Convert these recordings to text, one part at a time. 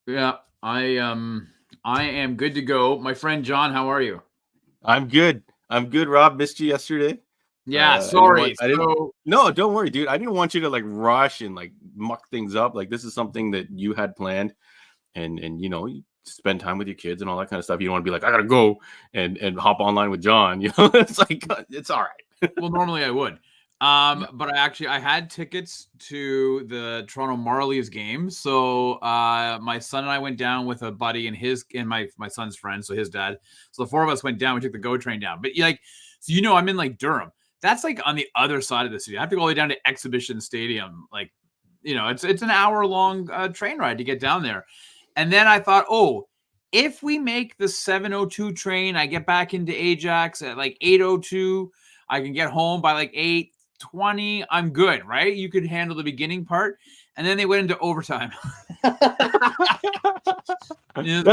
Yeah, I am good to go. My friend John, how are you? I'm good. I'm good. Rob, missed you yesterday. Yeah, I didn't sorry. want. I didn't. So No, don't worry, dude. I didn't want you to like rush and like muck things up. Like this is something that you had planned, and you spend time with your kids and all that kind of stuff. You don't want to be like, I gotta go and hop online with John. It's like it's all right. well, normally I would. Yeah. But I had tickets to the Toronto Marlies game. So my son and I went down with a buddy and my son's friend, so his dad. So the four of us went down. We took the GO train down. But like, so I'm in like Durham. That's like on the other side of the city. I have to go all the way down to Exhibition Stadium. Like, it's an hour long train ride to get down there. And then I thought, oh, if we make the 7:02 train, I get back into Ajax at like 8:02. I can get home by like 8:20. I'm good, right? You could handle the beginning part. And then they went into overtime. That's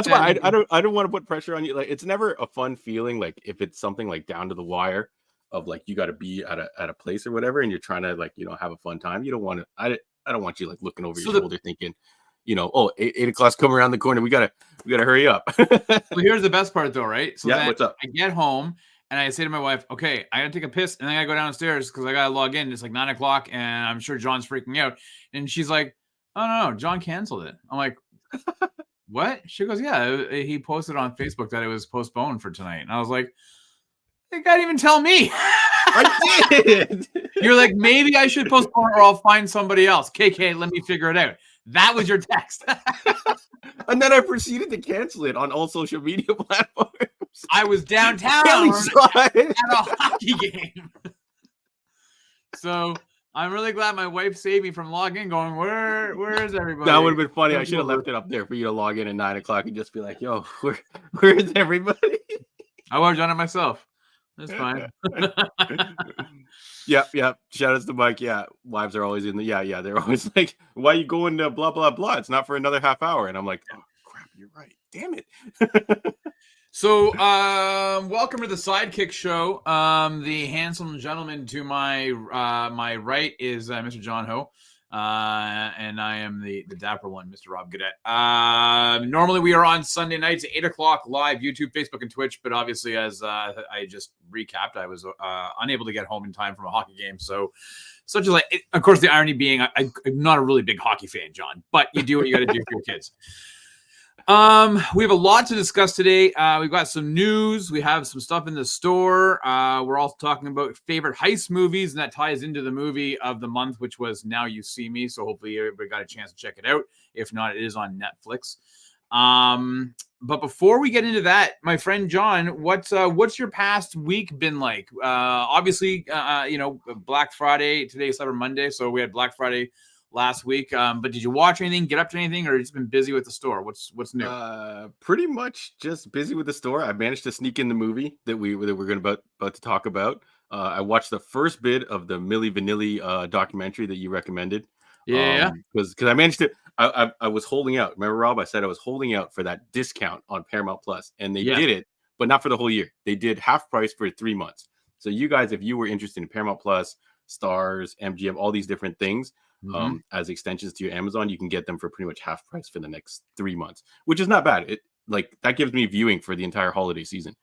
why I don't want to put pressure on you. Like it's never a fun feeling. Like if it's something like down to the wire of like you got to be at a place or whatever, and you're trying to like have a fun time. You don't want to. I don't want you like looking over your shoulder thinking, oh, 8 o'clock's coming around the corner. We gotta hurry up. Well, here's the best part though, right? So Yeah, then what's up? I get home and I say to my wife, okay, I gotta take a piss and then I gotta go downstairs because I gotta log in. It's like 9 o'clock and I'm sure John's freaking out. And she's like, oh no, John canceled it. I'm like, what? She goes, yeah, he posted on Facebook that it was postponed for tonight. And I was like, they can't even tell me. I did. You're like, maybe I should postpone or I'll find somebody else. KK, let me figure it out. That was your text. And then I proceeded to cancel it on all social media platforms. I was downtown at a hockey game. So I'm really glad my wife saved me from logging, going, where is everybody? That would have been funny. I should have left it up there for you to log in at 9 o'clock and just be like, yo, where is everybody? I would have done it myself. That's fine. Yep. Shout outs to Mike. Yeah, wives are always in the they're always like, why are you going to blah blah blah? It's not for another half hour. And I'm like, oh crap, you're right. Damn it. So welcome to the Sidekick Show. The handsome gentleman to my my right is Mr. John Ho. And I am the dapper one, Mr. Rob Gadet. Normally we are on Sunday nights at 8 o'clock live, YouTube, Facebook, and Twitch. But obviously, as I just recapped, I was unable to get home in time from a hockey game. So, such as like, of course, the irony being, I'm not a really big hockey fan, John. But you do what you got to do for your kids. We have a lot to discuss today. We've got some news. We have some stuff in the store. We're also talking about favorite heist movies, and that ties into the movie of the month, which was Now You See Me. So hopefully everybody got a chance to check it out. If not, it is on Netflix. But before we get into that, my friend John, what's your past week been like? Obviously, Black Friday. Today is Cyber Monday, so we had Black Friday last week. But did you watch anything, get up to anything, or just been busy with the store? What's new? Pretty much just busy with the store. I managed to sneak in the movie that we're going about to talk about. I watched the first bit of the Milli Vanilli documentary that you recommended. Yeah. Because I managed to. I was holding out. Remember, Rob? I said I was holding out for that discount on Paramount Plus, and they did it, but not for the whole year. They did half price for 3 months. So you guys, if you were interested in Paramount Plus, Stars, MGM, all these different things, as extensions to your Amazon, you can get them for pretty much half price for the next 3 months, which is not bad. It like that gives me viewing for the entire holiday season,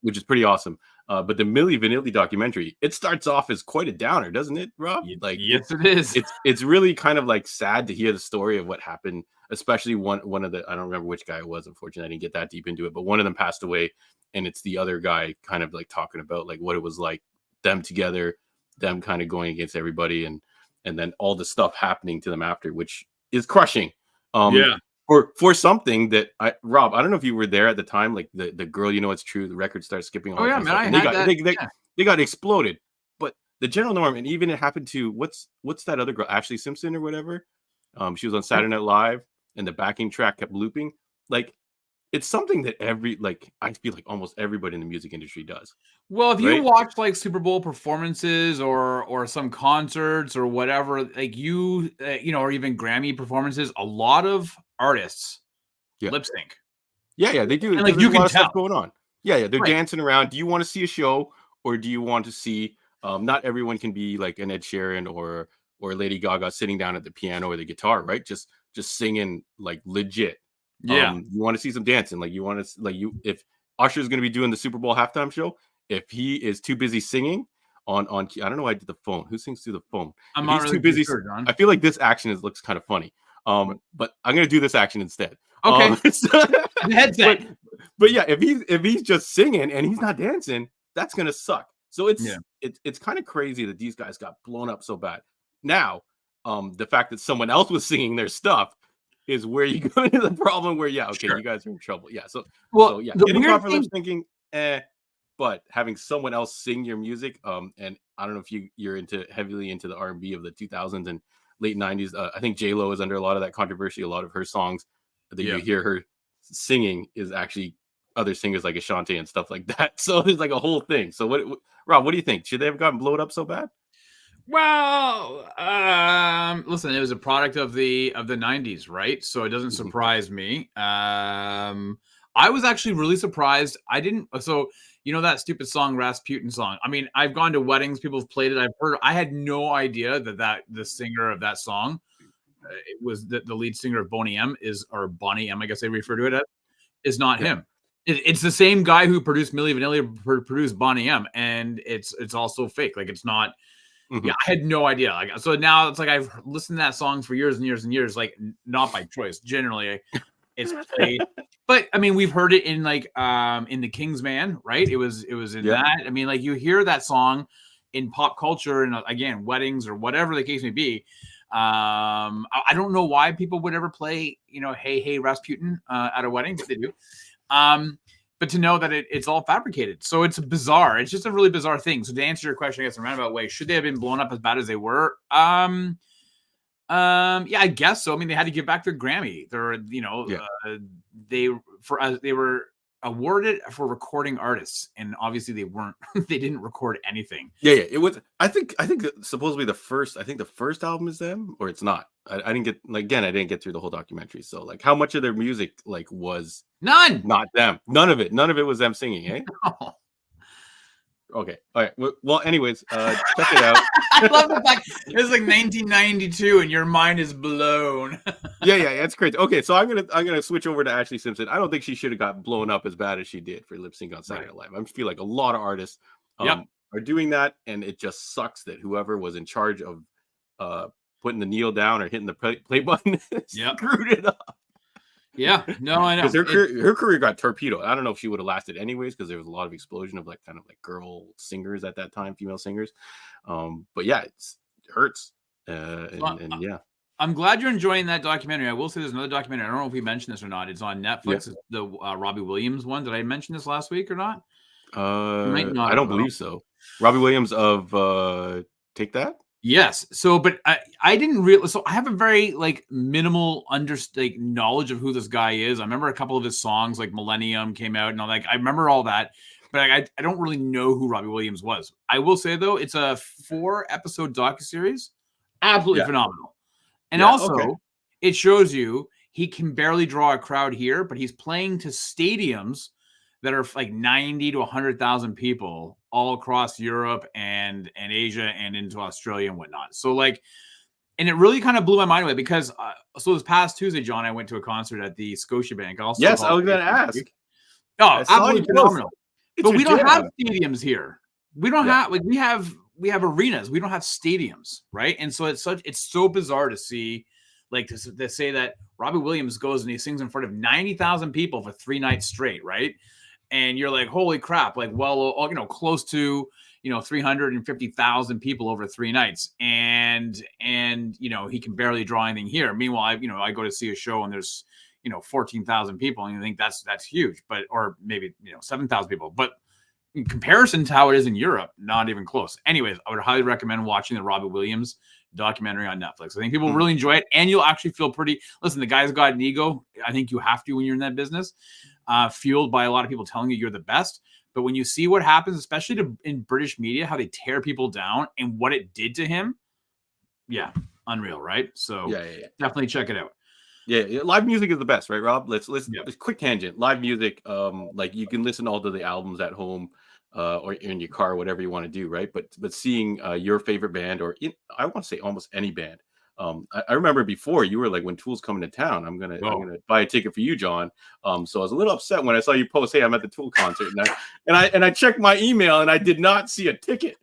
which is pretty awesome. But the Milli Vanilli documentary, it starts off as quite a downer, doesn't it, Rob? Like, yes, it is. It's really kind of like sad to hear the story of what happened, especially one of the, I don't remember which guy it was. Unfortunately, I didn't get that deep into it, but one of them passed away, and it's the other guy kind of like talking about like what it was like, them together, them kind of going against everybody, and then all the stuff happening to them after, which is crushing. For something that Rob, I don't know if you were there at the time, like the girl, it's true, the record starts skipping. Oh yeah, man, they got exploded. But the general norm, and even it happened to what's that other girl, Ashley Simpson or whatever. She was on Saturday Night Live, and the backing track kept looping. Like, it's something that I feel like almost everybody in the music industry does. Well, if you watch like Super Bowl performances or some concerts or whatever, like or even Grammy performances, a lot of artists lip sync. Yeah, they do. And like you can tell stuff going on. Yeah, they're dancing around. Do you want to see a show, or do you want to see? Not everyone can be like an Ed Sheeran or Lady Gaga sitting down at the piano or the guitar, right? Just just singing like legit. Yeah. You want to see some dancing, like you want to like you if Usher is going to be doing the Super Bowl halftime show, if he is too busy singing on I don't know why I did the phone. Who sings through the phone? I'm If not he's really too busy, sure, John. I feel like this action looks kind of funny. But I'm gonna do this action instead. Okay. The headset. But yeah, if he's just singing and he's not dancing, that's gonna suck. So it's kind of crazy that these guys got blown up so bad. Now, the fact that someone else was singing their stuff is where you go into the problem where, you guys are in trouble. Yeah. So getting caught for lip syncing, but having someone else sing your music, and I don't know if you're heavily into the R&B of the 2000s and late 90s. I think J-Lo is under a lot of that controversy. A lot of her songs that you hear her singing is actually other singers like Ashanti and stuff like that. So there's like a whole thing. So Rob, what do you think? Should they have gotten blown up so bad? Well, listen, it was a product of the 90s, right? So it doesn't surprise me. I was actually really surprised. So that stupid song, Rasputin song. I mean, I've gone to weddings, people have played it. I've heard. I had no idea that the singer of that song, it was the lead singer of Boney M, or Bonnie M, I guess they refer to it as, is not him. It's the same guy who produced Milli Vanilli, produced Boney M, and it's also fake. Like, it's not. Yeah, I had no idea. Like, so now it's like I've listened to that song for years and years and years, like not by choice. Generally, it's played, but I mean, we've heard it in in the King's Man, right? It was in that. I mean, like, you hear that song in pop culture and again, weddings or whatever the case may be. I don't know why people would ever play, "Hey Hey Rasputin" at a wedding, but they do. But to know that it's all fabricated. So it's bizarre. It's just a really bizarre thing. So to answer your question, I guess in a roundabout way, should they have been blown up as bad as they were? Yeah, I guess so. I mean, they had to give back their Grammy. They were awarded for recording artists, and obviously they weren't. They didn't record anything. Yeah. It was. I think supposedly the first album is them, or it's not. I didn't get I didn't get through the whole documentary. So like, how much of their music was none, not them? None of it was them singing, eh? No. Okay. All right. Well, anyways, check it out. I love the fact it's like 1992 and your mind is blown. Yeah, it's crazy. Okay, so I'm gonna switch over to Ashley Simpson. I don't think she should have got blown up as bad as she did for lip sync on Saturday Night Live. I feel like a lot of artists are doing that, and it just sucks that whoever was in charge of putting the needle down or hitting the play button screwed it up. Yeah, no, I know. Because her career got torpedoed. I don't know if she would have lasted anyways, because there was a lot of explosion of kind of girl singers at that time, female singers. But yeah, it hurts. Yeah. I'm glad you're enjoying that documentary. I will say there's another documentary. I don't know if we mentioned this or not. It's on Netflix. It's the Robbie Williams one. Did I mention this last week or not? I don't believe so. Robbie Williams of Take That? Yes. So, but I didn't realize. So I have a very minimal knowledge of who this guy is. I remember a couple of his songs, like Millennium, came out, and I remember all that. But I don't really know who Robbie Williams was. I will say though, it's a 4-episode docuseries, absolutely phenomenal. And it shows you he can barely draw a crowd here, but he's playing to stadiums that are 90 to 100,000 people all across Europe and Asia and into Australia and whatnot. So and it really kind of blew my mind away because so this past Tuesday, John, I went to a concert at the Scotiabank. Yes, I was going to ask. Oh, absolutely phenomenal. But we don't have stadiums here. We don't have we have arenas. We don't have stadiums, right? And so it's so bizarre to see to say that Robbie Williams goes and he sings in front of 90,000 people for 3 nights straight, right? And you're like, holy crap, close to 350,000 people over 3 nights, and he can barely draw anything here. Meanwhile, I go to see a show and there's 14,000 people, and you think that's huge, or maybe 7,000 people, but in comparison to how it is in Europe, not even close. Anyways, I would highly recommend watching the Robbie Williams documentary on Netflix. I think people really enjoy it, and you'll actually feel listen, the guy's got an ego. I think you have to when you're in that business, fueled by a lot of people telling you you're the best. But when you see what happens, especially in British media, how they tear people down and what it did to him, unreal, right? So definitely check it out. Yeah, live music is the best, right, Rob? Let's quick tangent. Live music, you can listen to all the albums at home, or in your car, whatever you want to do, right? But seeing your favorite band, I want to say almost any band, I remember before you were like, when Tool's coming to town, I'm gonna buy a ticket for you, John. So I was a little upset when I saw you post, hey, I'm at the Tool concert, and I checked my email and I did not see a ticket.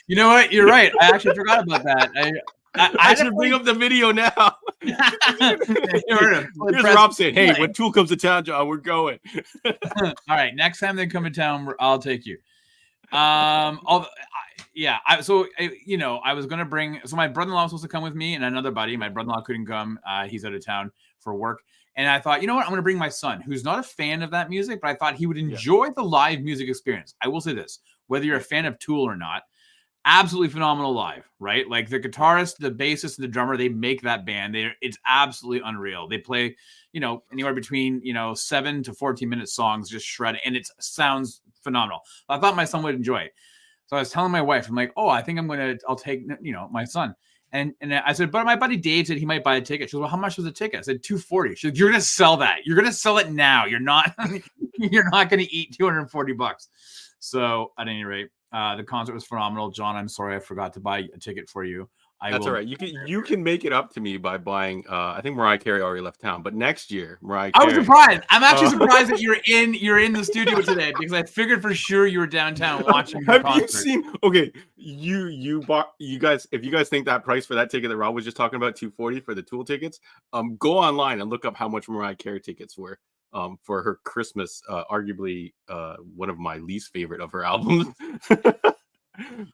You know what? You're right. I actually forgot about that. I should bring up the video now. Here's Rob saying, hey, when Tool comes to town, John, we're going. All right. Next time they come to town, I'll take you. I was going to bring, so my brother-in-law was supposed to come with me and another buddy. My brother-in-law couldn't come. He's out of town for work. And I thought, you know what? I'm going to bring my son, who's not a fan of that music, but I thought he would enjoy the live music experience. I will say this, whether you're a fan of Tool or not, absolutely phenomenal live, right? Like the guitarist, the bassist, and the drummer, they make that band. It's absolutely unreal. They play, anywhere between, 7 to 14-minute songs, just shred, and it sounds phenomenal. I thought my son would enjoy it. So I was telling my wife, I'm like, oh, I think I'll take, my son. And I said, but my buddy Dave said he might buy a ticket. She goes, well, how much was the ticket? I said, $240. She goes, you're going to sell that. You're going to sell it now. You're not going to eat $240. So at any rate, the concert was phenomenal. John, I'm sorry I forgot to buy a ticket for you. That's all right. You can make it up to me by buying. I think Mariah Carey already left town, but next year, Mariah Carey. I was surprised. I'm actually surprised that you're in the studio today because I figured for sure you were downtown watching the concert. Have you seen? Okay, you guys. If you guys think that price for that ticket that Rob was just talking about, $240 for the Tool tickets, go online and look up how much Mariah Carey tickets were. For her Christmas, arguably one of my least favorite of her albums.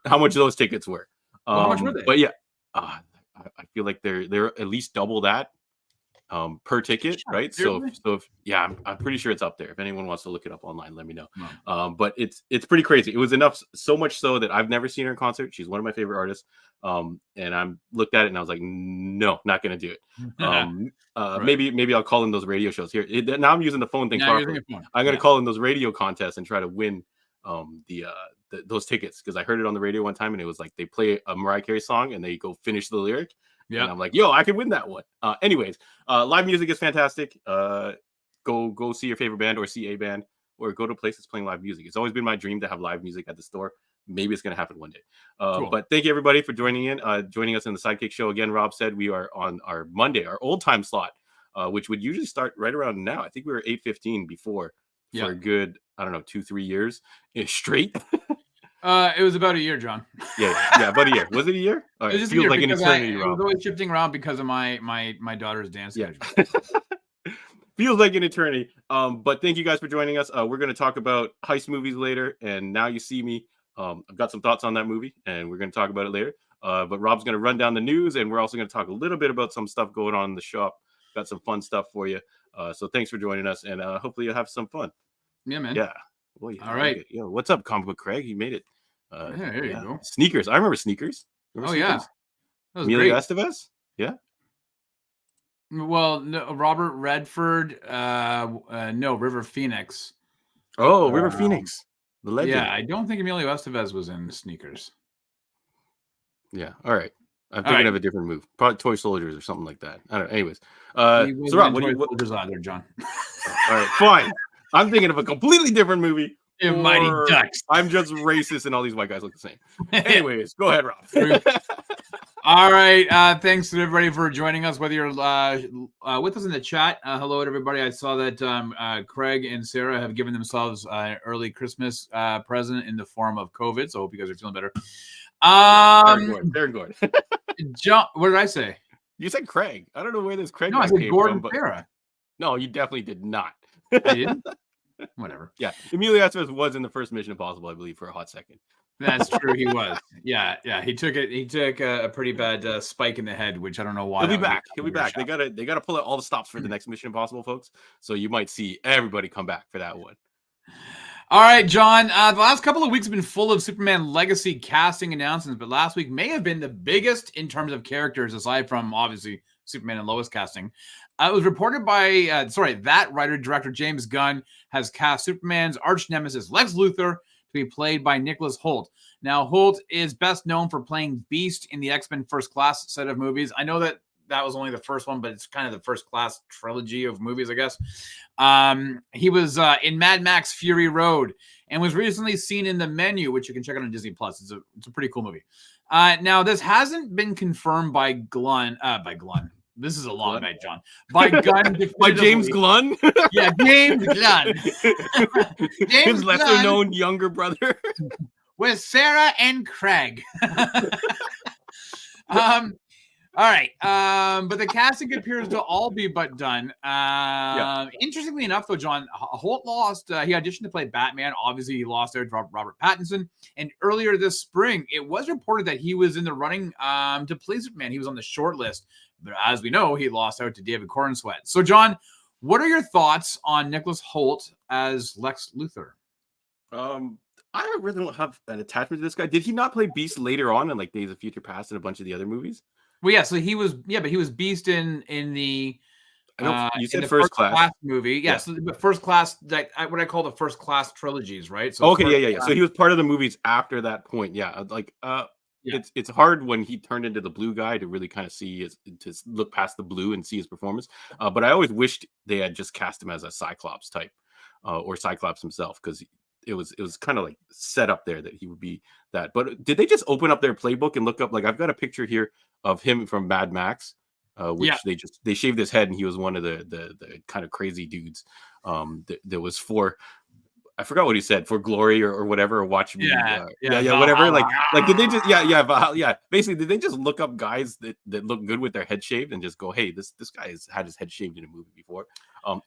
How much those tickets were? How much were they? But yeah. I feel like they're at least double that per ticket, right? Seriously? So if I'm pretty sure it's up there. If anyone wants to look it up online, let me know. But it's pretty crazy. It was enough, so much so that I've never seen her in concert. She's one of my favorite artists. And I looked at it and I was like, no, not gonna do it. Right. Maybe I'll call in those radio shows here. Now I'm using the phone thing. I'm gonna call in those radio contests and try to win those tickets, because I heard it on the radio one time and it was like they play a Mariah Carey song and they go finish the lyric. Yeah, and I'm like, yo, I can win that one. Anyways, live music is fantastic. Go see your favorite band or see a band or go to places playing live music. It's always been my dream to have live music at the store. Maybe it's going to happen one day. Cool. But thank you everybody for joining us in the Sidekick Show. Again, Rob said we are on our Monday, our old time slot, which would usually start right around now. I think we were 8:15 before for a good, 2-3 years straight. It was about a year, John. Yeah, about a year. Was it a year? Right. It feels like an eternity, Rob. I was always shifting around because of my daughter's dance schedule. Feels like an eternity. But thank you guys for joining us. We're going to talk about heist movies later, and Now You See Me. I've got some thoughts on that movie, and we're going to talk about it later. But Rob's going to run down the news, and we're also going to talk a little bit about some stuff going on in the shop. Got some fun stuff for you. So thanks for joining us, and hopefully you'll have some fun. Yeah, man. Yeah. Well, all right. Yo, what's up, Comic Book Craig? You made it. There you go. Sneakers. I remember sneakers. Sneakers? Yeah. That was Emilio Estevez? Yeah. Well, no, Robert Redford. No, River Phoenix. Oh, River Phoenix. The legend. Yeah, I don't think Emilio Estevez was in Sneakers. Yeah. All right. I'm thinking of a different move. Probably Toy Soldiers or something like that. I don't know. Anyways. So Rob, what Soldiers either, John? All right, fine. I'm thinking of a completely different movie. Mighty Ducks. I'm just racist and all these white guys look the same. Anyways, go ahead, Rob. All right. Thanks to everybody for joining us, whether you're with us in the chat. Hello to everybody. I saw that Craig and Sarah have given themselves an early Christmas present in the form of COVID. So I hope you guys are feeling better. Very good. John, what did I say? You said Craig. I don't know where this Craig. No, I said Gordon Sarah. No, you definitely did not. I didn't? Whatever. Yeah, Emilio Estevez was in the first Mission Impossible, I believe, for a hot second. That's true. He was. Yeah. He took a pretty bad spike in the head, which I don't know why. He'll be back. They gotta pull out all the stops for the next Mission Impossible, folks. So you might see everybody come back for that one. All right, John. The last couple of weeks have been full of Superman Legacy casting announcements, but last week may have been the biggest in terms of characters, aside from obviously Superman and Lois casting. It was reported by that writer-director James Gunn has cast Superman's arch nemesis Lex Luthor to be played by Nicholas Hoult. Now, Hoult is best known for playing Beast in the X-Men First Class set of movies. I know that was only the first one, but it's kind of the First Class trilogy of movies, I guess. He was in Mad Max Fury Road and was recently seen in The Menu, which you can check out on Disney+. It's a pretty cool movie. Now this hasn't been confirmed by Glunn. This is a long Glunn? night, John. By Gunn, By James Glunn. Yeah, James Glunn. His lesser known younger brother. With Sarah and Craig. All right. But the casting appears to all be but done. Interestingly enough, though, John, Holt lost. He auditioned to play Batman. Obviously, he lost out to Robert Pattinson. And earlier this spring, it was reported that he was in the running to play Superman. He was on the short list. But as we know, he lost out to David Cornsweet. So, John, what are your thoughts on Nicholas Hoult as Lex Luthor? I really don't have an attachment to this guy. Did he not play Beast later on in like Days of Future Past and a bunch of the other movies? Well, yeah, so he was, but he was Beast in the. I know you said First Class movie, yeah. So the First Class, like what I call the First Class trilogies, right? So okay, yeah. So he was part of the movies after that point, yeah. Like, it's hard when he turned into the blue guy to really kind of see to look past the blue and see his performance. But I always wished they had just cast him as a Cyclops type, or Cyclops himself, because it was kind of like set up there that he would be that. But did they just open up their playbook and look up? Like, I've got a picture here of him from Mad Max, which they shaved his head and he was one of the kind of crazy dudes. There was for, I forgot what he said, for glory or whatever, or watch me. Whatever. Like did they just basically did they just look up guys that look good with their head shaved and just go, hey, this guy has had his head shaved in a movie before?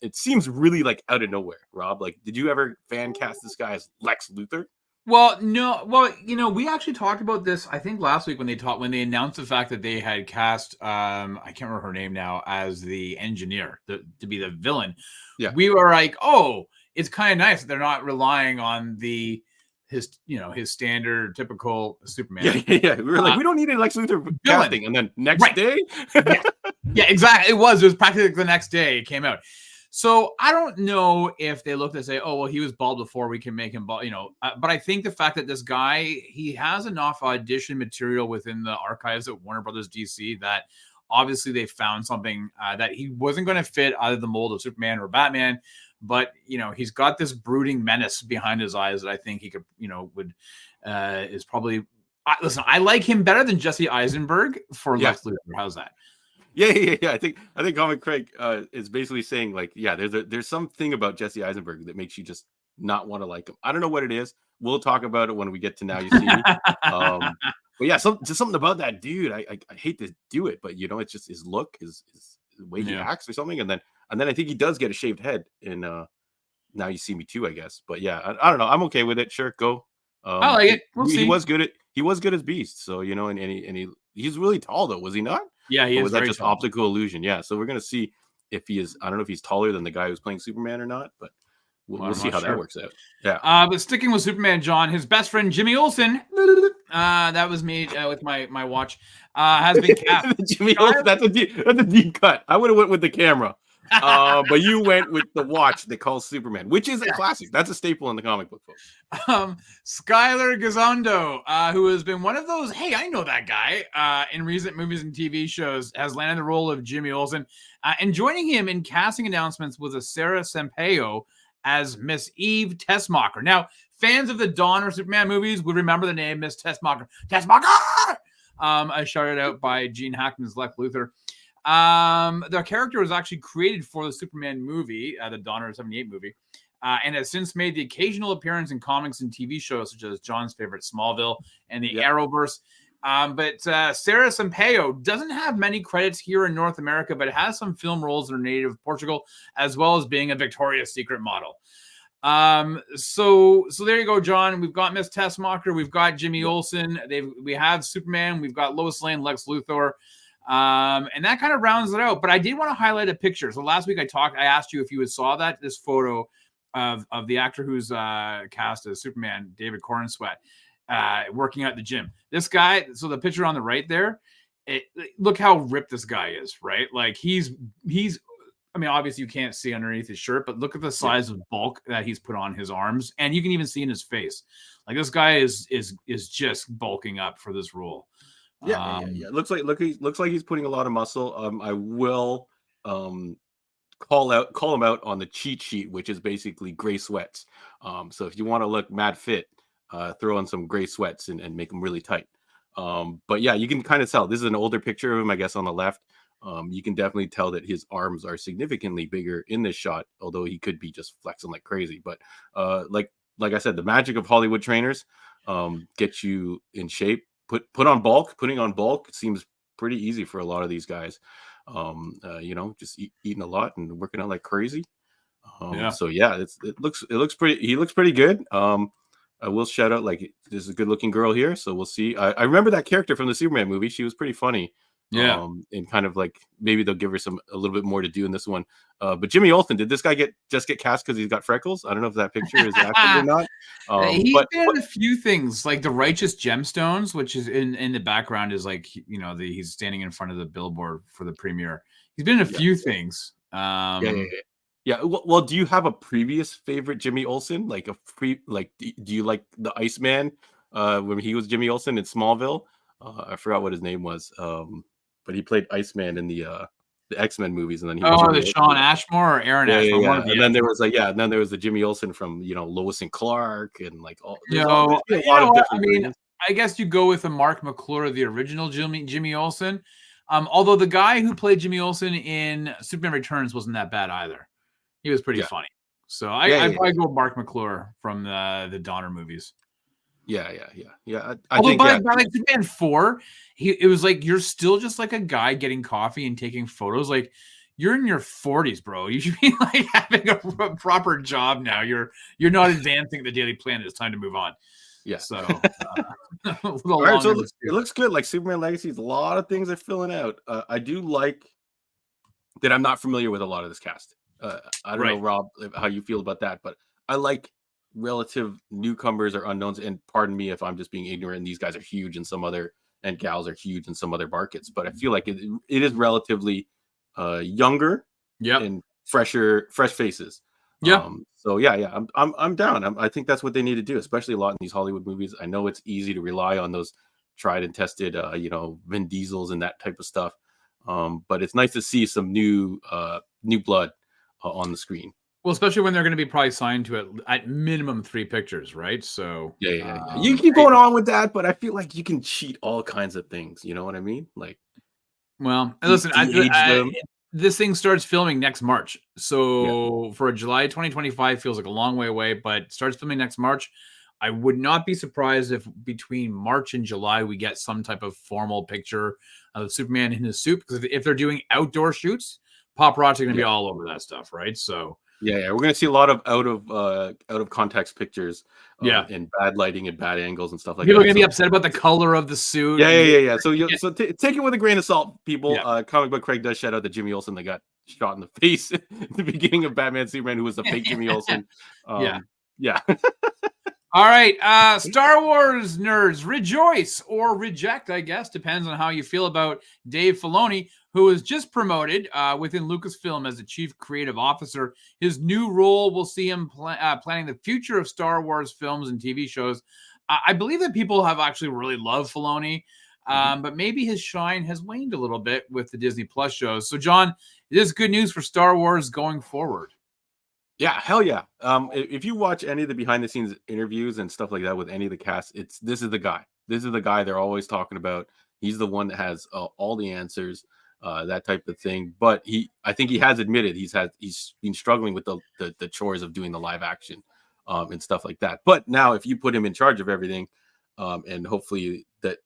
It seems really like out of nowhere. Rob, like, did you ever fan cast this guy as Lex Luthor? Well, no. Well, we actually talked about this, I think, last week when they announced the fact that they had cast I can't remember her name now as the engineer to be the villain. Yeah, we were like, oh, it's kind of nice that they're not relying on his standard typical Superman. Yeah. We were like, we don't need an Lex Luthor casting, and then next day, yeah, exactly. It was practically the next day it came out. So I don't know if they looked and say, oh, well, he was bald before, we can make him bald, but I think the fact that this guy, he has enough audition material within the archives at Warner Brothers DC that obviously they found something that he wasn't going to fit either the mold of Superman or Batman, but, he's got this brooding menace behind his eyes that I think he could, is probably, listen, I like him better than Jesse Eisenberg for Lex Luthor. How's that? Yeah. I think Comic Craig is basically saying, like, there's something about Jesse Eisenberg that makes you just not want to like him. I don't know what it is. We'll talk about it when we get to Now You See Me. But yeah, just something about that dude. I hate to do it, but it's just his look, his way he acts or something. And then I think he does get a shaved head in Now You See Me too, I guess. But yeah, I don't know. I'm okay with it. Sure, go. I like it. We'll see. He was good as Beast. So and he's really tall though, was he not? Yeah, he is. Was that just optical illusion? Yeah, so we're gonna see if he is. I don't know if he's taller than the guy who's playing Superman or not, but we'll see how that works out. Yeah. But sticking with Superman, John, his best friend Jimmy Olsen, that was me with my watch, has been cast. Jimmy Olsen, that's a deep cut. I would have went with the camera. But you went with the watch they call Superman, which is a classic. That's a staple in the comic book, folks. Skylar Gisondo, who has been one of those, hey, I know that guy, in recent movies and TV shows, has landed the role of Jimmy Olsen. And joining him in casting announcements was a Sarah Sampaio as Miss Eve Tessmacher. Now, fans of the Dawn or Superman movies would remember the name Miss Tessmacher. Tessmacher! Shouted out by Gene Hackman's Lex Luthor. The character was actually created for the Superman movie, the Donner 78 movie, and has since made the occasional appearance in comics and TV shows such as John's favorite Smallville and the Arrowverse. But Sarah Sampaio doesn't have many credits here in North America, but has some film roles in her native Portugal, as well as being a Victoria's Secret model. So there you go, John. We've got Miss Tessmacher, we've got Jimmy Olsen, we have Superman, we've got Lois Lane, Lex Luthor. And that kind of rounds it out. But I did want to highlight a picture. So last week I asked you if you saw this photo of the actor who's cast as Superman, David Cornsweet, working out at the gym. This guy, so the picture on the right there, look how ripped this guy is, right? Like he's I mean, obviously you can't see underneath his shirt, but look at the size of bulk that he's put on his arms, and you can even see in his face. Like this guy is just bulking up for this role. Yeah. Looks like he's putting a lot of muscle. I will call him out on the cheat sheet, which is basically gray sweats. So if you want to look mad fit, throw on some gray sweats and make them really tight. But yeah, you can kind of tell this is an older picture of him, I guess, on the left. You can definitely tell that his arms are significantly bigger in this shot, although he could be just flexing like crazy. But like I said, the magic of Hollywood trainers get you in shape. Putting on bulk seems pretty easy for a lot of these guys. Just eating a lot and working out like crazy. So yeah, it looks pretty. He looks pretty good. I will shout out, like, there's a good looking girl here, so we'll see. I remember that character from the Superman movie. She was pretty funny. Yeah. And kind of like maybe they'll give her a little bit more to do in this one. But Jimmy Olsen, did this guy get cast because he's got freckles? I don't know if that picture is accurate or not. He's been in a few things, like the Righteous Gemstones, which is in the background, is like, he's standing in front of the billboard for the premiere. He's been in a few things. Yeah. Well, do you have a previous favorite Jimmy Olsen? Like do you like the Iceman when he was Jimmy Olsen in Smallville? I forgot what his name was. But he played Iceman in the X-Men movies, and then he was the Sean Ashmore or Aaron Ashmore. Yeah. And then there was the Jimmy Olsen from Lois and Clark, and like all. I guess you go with the Mark McClure, the original Jimmy Olsen. Although the guy who played Jimmy Olsen in Superman Returns wasn't that bad either. He was pretty funny. So I'd probably go with Mark McClure from the Donner movies. Yeah. I Although think by like Superman 4, it was like you're still just like a guy getting coffee and taking photos. Like, you're in your 40s, bro. You should be like having a proper job now. You're not advancing the daily planet. It's time to move on. Yeah. So all right, so it looks good. Like Superman Legacies, a lot of things are filling out. I do like that I'm not familiar with a lot of this cast. I don't know, Rob, how you feel about that, but I like relative newcomers or unknowns. And pardon me if I'm just being ignorant. These guys are huge in some other, and gals are huge in some other markets, but I feel like it is relatively younger, and fresh faces. So yeah, I'm down. I think that's what they need to do, especially a lot in these Hollywood movies. I know it's easy to rely on those tried and tested, Vin Diesels and that type of stuff. But it's nice to see some new blood on the screen. Well, especially when they're going to be probably signed to at minimum 3 pictures, right? So yeah. You keep going on with that, but I feel like you can cheat all kinds of things. You know what I mean? Like, well, listen, this thing starts filming next March. So for a July 2025 feels like a long way away, but starts filming next March. I would not be surprised if between March and July we get some type of formal picture of Superman in his suit. Because if they're doing outdoor shoots, paparazzi are going to be all over that stuff, right? So yeah, we're going to see a lot of out of context pictures, and bad lighting and bad angles and stuff like people that. People are going to be upset about the color of the suit. Yeah. So take it with a grain of salt, people. Comic Book Craig does shout out to Jimmy Olsen that got shot in the face at the beginning of Batman Superman, who was the fake Jimmy Olsen. Yeah. All right, Star Wars nerds, rejoice or reject, I guess, depends on how you feel about Dave Filoni, who was just promoted within Lucasfilm as the chief creative officer. His new role will see him planning the future of Star Wars films and TV shows. I believe that people have actually really loved Filoni, but maybe his shine has waned a little bit with the Disney Plus shows. So, John, it is good news for Star Wars going forward. Yeah, hell yeah. If you watch any of the behind the scenes interviews and stuff like that with any of the cast, this is the guy. This is the guy they're always talking about. He's the one that has all the answers, that type of thing. But I think he has admitted he's been struggling with the chores of doing the live action and stuff like that. But now if you put him in charge of everything, and hopefully that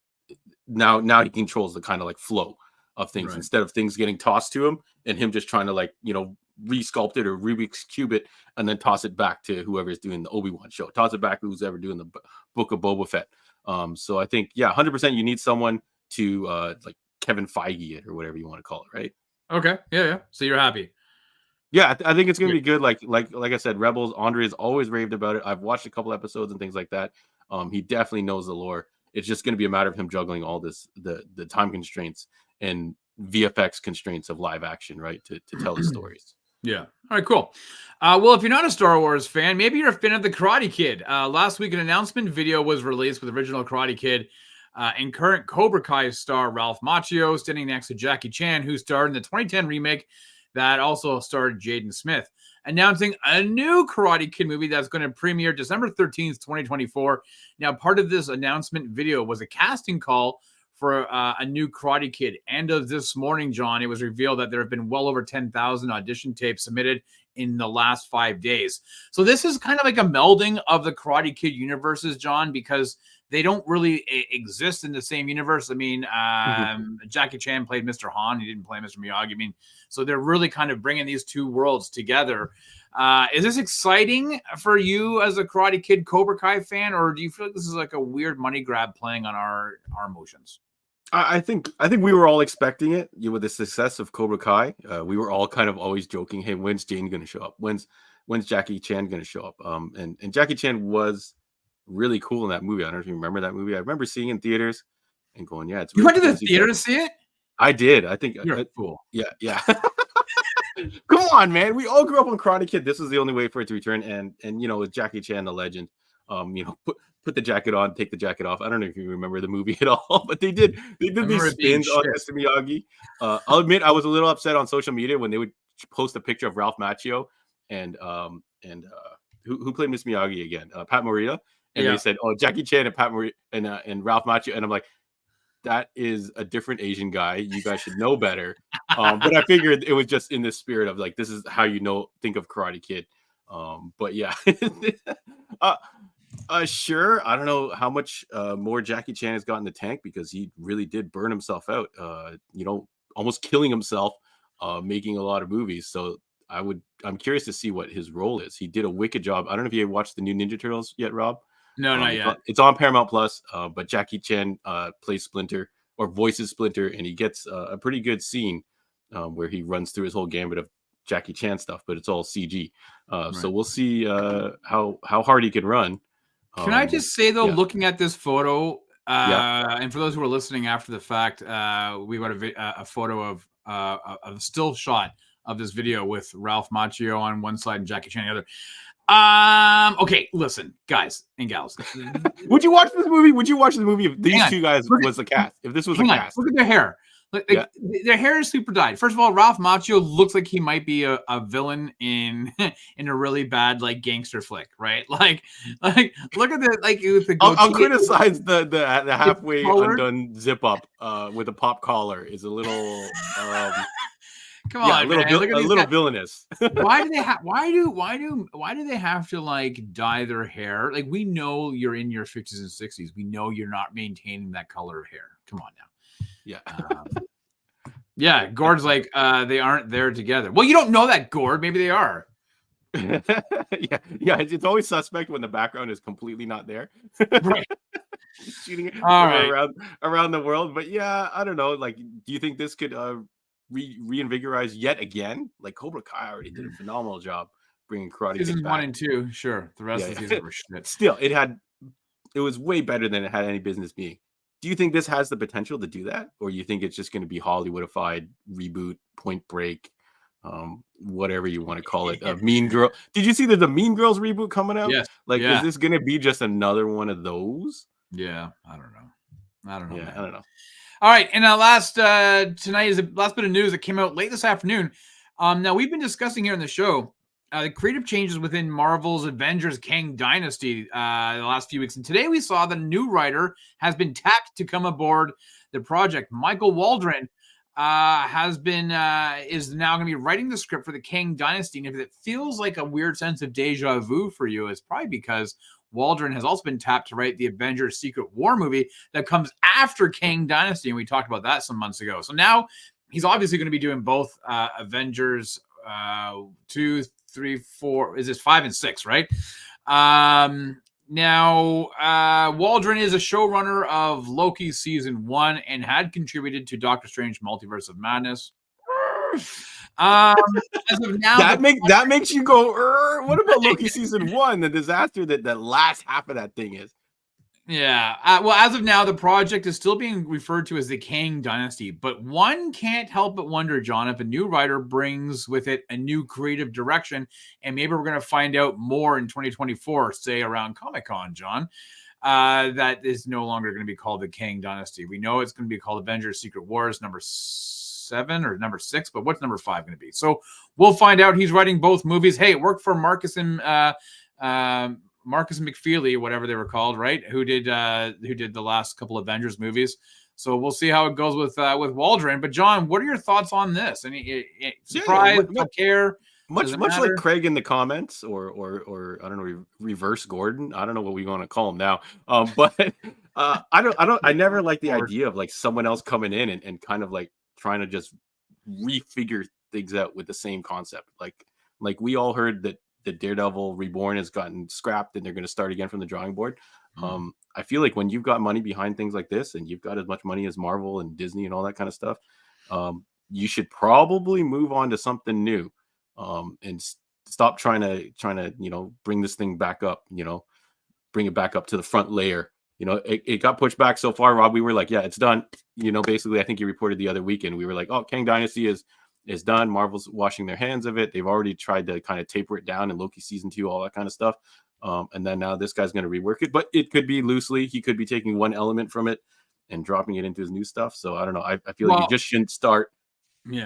now he controls the kind of like flow of things, instead of things getting tossed to him and him just trying to like, resculpt it or Rubik's cube it and then toss it back to whoever's doing the Obi-Wan show. Toss it back to who's ever doing the Book of Boba Fett. So I think 100% you need someone to like Kevin Feige it or whatever you want to call it, right? Okay, yeah. So you're happy? Yeah, I think it's gonna be good. Like I said, Rebels. Andre has always raved about it. I've watched a couple episodes and things like that. He definitely knows the lore. It's just gonna be a matter of him juggling all this, the time constraints and VFX constraints of live action, right, to tell his stories. Yeah. All right, cool. Well, if you're not a Star Wars fan, maybe you're a fan of the Karate Kid. Last week, an announcement video was released with original Karate Kid and current Cobra Kai star Ralph Macchio standing next to Jackie Chan, who starred in the 2010 remake that also starred Jaden Smith, announcing a new Karate Kid movie that's going to premiere December 13th, 2024. Now, part of this announcement video was a casting call for a new Karate Kid. And of this morning, John, it was revealed that there have been well over 10,000 audition tapes submitted in the last 5 days. So this is kind of like a melding of the Karate Kid universes, John, because they don't really exist in the same universe. I mean, Jackie Chan played Mr. Han. He didn't play Mr. Miyagi. I mean, so they're really kind of bringing these two worlds together. Is this exciting for you as a Karate Kid Cobra Kai fan, or do you feel like this is like a weird money grab playing on our emotions? I think we were all expecting it with the success of Cobra Kai. We were all kind of always joking, "Hey, when's Jane going to show up? When's Jackie Chan going to show up?" And Jackie Chan was really cool in that movie. I don't know if you remember that movie. I remember seeing it in theaters and going, "Yeah, it's." You went to the theater to see it? I did. I think You're a fool. Yeah. Come on, man. We all grew up on Karate Kid. This was the only way for it to return. And with Jackie Chan, the legend, put the jacket on, take the jacket off. I don't know if you remember the movie at all, but they did these spins on Mr. Miyagi. I'll admit I was a little upset on social media when they would post a picture of Ralph Macchio and who played Mr. Miyagi again? Pat Morita. And they said, "Oh, Jackie Chan and Pat Morita and Ralph Macchio." And I'm like, that is a different Asian guy. You guys should know better. But I figured it was just in the spirit of like, this is how think of Karate Kid. But yeah. Sure. I don't know how much more Jackie Chan has got in the tank, because he really did burn himself out, almost killing himself, making a lot of movies. So I'm curious to see what his role is. He did a wicked job. I don't know if you watched the new Ninja Turtles yet, Rob. No, not yet. It's on Paramount Plus, but Jackie Chan plays Splinter, or voices Splinter, and he gets a pretty good scene where he runs through his whole gambit of Jackie Chan stuff, but it's all CG. Right. So we'll see how hard he can run. Can I just say, though, looking at this photo, and for those who are listening after the fact, we got a photo of a still shot of this video with Ralph Macchio on one side and Jackie Chan on the other. Okay, listen, guys and gals. Would you watch this movie? Would you watch the movie if these two guys was the cast? If this was the cast? Look at their hair. Their hair is super dyed. First of all, Ralph Macchio looks like he might be a villain in a really bad like gangster flick, right? Like look at the with the I'll criticize the halfway undone zip up with a pop collar is a little come on, a little villainous. Why do they have to like dye their hair? Like, we know you're in your 50s and 60s. We know you're not maintaining that color of hair. Come on now. Yeah. Gord's like, they aren't there together. Well, you don't know that, Gord. Maybe they are. It's always suspect when the background is completely not there. Right. Shooting around the world. But yeah, I don't know. Like, do you think this could reinvigorize yet again? Like, Cobra Kai already did a phenomenal job bringing Karate Seasons Kid back. 1 and 2, sure. The rest of the season were shit. Still, it was way better than it had any business being. Do you think this has the potential to do that, or you think it's just going to be Hollywoodified reboot, Point Break, whatever you want to call it? Mean Girl. Did you see there's a Mean Girls reboot coming out? Yes. Is this going to be just another one of those? Yeah, I don't know. Yeah, I don't know. All right, and tonight is the last bit of news that came out late this afternoon. Now we've been discussing here on the show the creative changes within Marvel's Avengers Kang Dynasty the last few weeks. And today we saw that a new writer has been tapped to come aboard the project. Michael Waldron is now going to be writing the script for the Kang Dynasty. And if it feels like a weird sense of deja vu for you, it's probably because Waldron has also been tapped to write the Avengers Secret War movie that comes after Kang Dynasty. And we talked about that some months ago. So now he's obviously going to be doing both Avengers 2, 3, 4. Is this 5 and 6, right? Now, Waldron is a showrunner of Loki season 1 and had contributed to Doctor Strange Multiverse of Madness. As of now, that makes you go, what about Loki season 1? The disaster that the last half of that thing is. Yeah. Well, as of now, the project is still being referred to as the Kang Dynasty, but one can't help but wonder, John, if a new writer brings with it a new creative direction, and maybe we're going to find out more in 2024, say around Comic-Con, John, that is no longer going to be called the Kang Dynasty. We know it's going to be called Avengers Secret Wars number 7 or number 6, but what's number 5 going to be? So we'll find out. He's writing both movies. Hey, it worked for Marcus and McFeely, whatever they were called, right? Who did the last couple Avengers movies. So we'll see how it goes with Waldron. But John, what are your thoughts on this? Any surprise? Don't care. Much like Craig in the comments, or I don't know, reverse Gordon. I don't know what we want to call him now. But I never like the idea of like someone else coming in and kind of like trying to just refigure things out with the same concept. Like we all heard that the Daredevil Reborn has gotten scrapped and they're going to start again from the drawing board. I feel like when you've got money behind things like this and you've got as much money as Marvel and Disney and all that kind of stuff, you should probably move on to something new. And stop trying to bring this thing back up, bring it back up to the front layer. It got pushed back so far, Rob. We were like, yeah, it's done. Basically, I think you reported the other weekend. We were like, oh, Kang Dynasty is done. Marvel's washing their hands of it. They've already tried to kind of taper it down in Loki season 2, all that kind of stuff. And then now this guy's going to rework it, but it could be loosely. He could be taking one element from it and dropping it into his new stuff. So I don't know. I feel like you just shouldn't start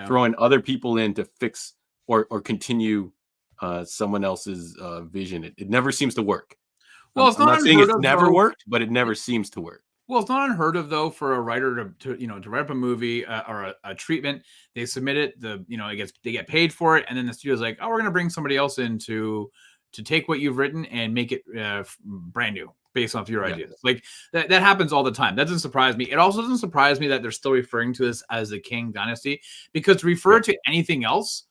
throwing other people in to fix or continue someone else's vision. It never seems to work. Well, I'm not saying it's never worked, but it never seems to work. Well, it's not unheard of though for a writer to write up a movie or a treatment. They submit it, they get paid for it, and then the studio's like, oh, we're gonna bring somebody else in to take what you've written and make it brand new based off your ideas. Like that happens all the time. That doesn't surprise me. It also doesn't surprise me that they're still referring to this as the Kang Dynasty, because to refer to anything else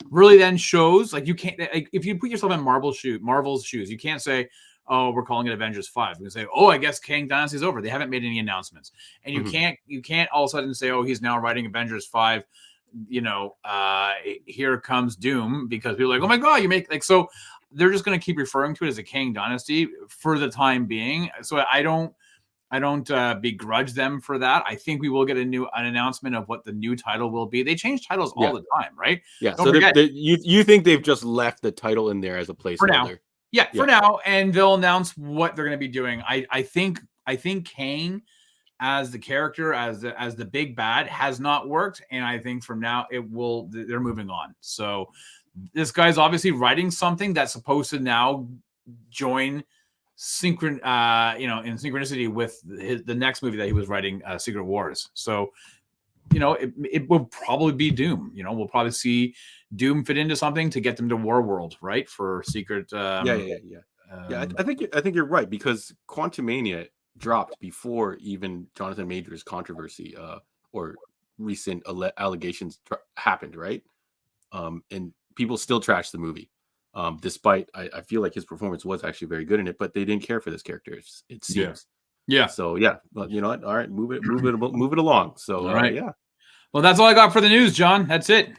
really then shows like you can't, like, if you put yourself in Marvel's shoes, you can't say, oh, we're calling it Avengers 5. We can say, oh, I guess Kang Dynasty is over. They haven't made any announcements. And you can't all of a sudden say, oh, he's now writing Avengers 5. Here comes Doom, because people are like, oh my God, you make like, so they're just going to keep referring to it as a Kang Dynasty for the time being. So I don't begrudge them for that. I think we will get an announcement of what the new title will be. They change titles all the time, right? Yeah. Don't forget, you think they've just left the title in there as a placeholder for now? Yeah, for now, and they'll announce what they're going to be doing. I think Kang as the character, as the big bad, has not worked, and I think from now it will. They're moving on. So this guy's obviously writing something that's supposed to now join in synchronicity with the next movie that he was writing, Secret Wars. So it will probably be Doom. We'll probably see Doom fit into something to get them to War World, right? For Secret. I think you're right, because Quantumania dropped before even Jonathan Majors' controversy or recent allegations happened, right? And people still trash the movie. Despite I feel like his performance was actually very good in it, but they didn't care for this character. It seems. Yeah. So but you know what? All right, move it along. So all right, yeah. Well, that's all I got for the news, John. That's it.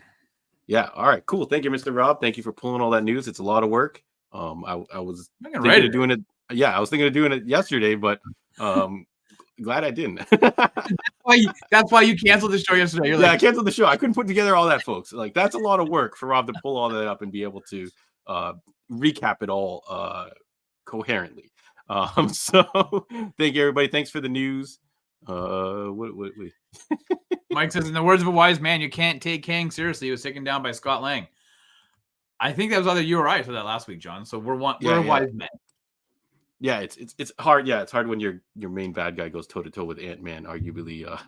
Yeah. All right. Cool. Thank you, Mr. Rob. Thank you for pulling all that news. It's a lot of work. I was thinking of doing it. Yeah, I was thinking of doing it yesterday, but glad I didn't. That's why you canceled the show yesterday. I canceled the show. I couldn't put together all that, folks. Like, that's a lot of work for Rob to pull all that up and be able to recap it all coherently. So thank you, everybody. Thanks for the news. Mike says, in the words of a wise man, you can't take Kang seriously. He was taken down by Scott Lang. I think that was either you or I said that last week, John. So we're wise men. Yeah, it's hard. Yeah, it's hard when your main bad guy goes toe to toe with Ant-Man. Arguably, I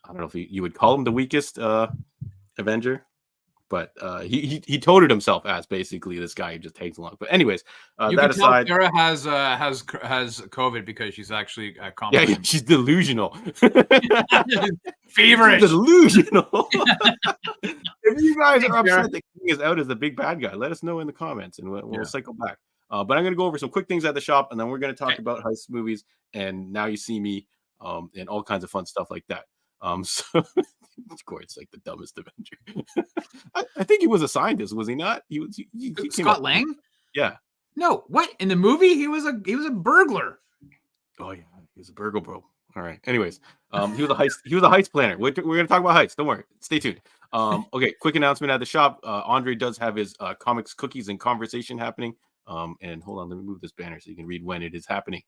don't know if you would call him the weakest Avenger, but he toted himself as basically this guy who just tags along. But anyways, that aside, Sarah has COVID because she's actually she's delusional. Feverish. Delusional. If you guys are upset that King is out as the big bad guy, let us know in the comments, and we'll cycle back. But I'm going to go over some quick things at the shop, and then we're going to talk about heist movies and Now You See Me, and all kinds of fun stuff like that. So, of course, it's like the dumbest Avenger. I think he was a scientist, was he not? He Scott Lang? Yeah. No, what? In the movie, he was a burglar. Oh yeah, he was a burglar bro. All right. Anyways, he was a heist planner. We're going to talk about heist. Don't worry. Stay tuned. Okay, quick announcement at the shop. Andre does have his comics, cookies, and conversation happening And hold on, let me move this banner so you can read when it is happening.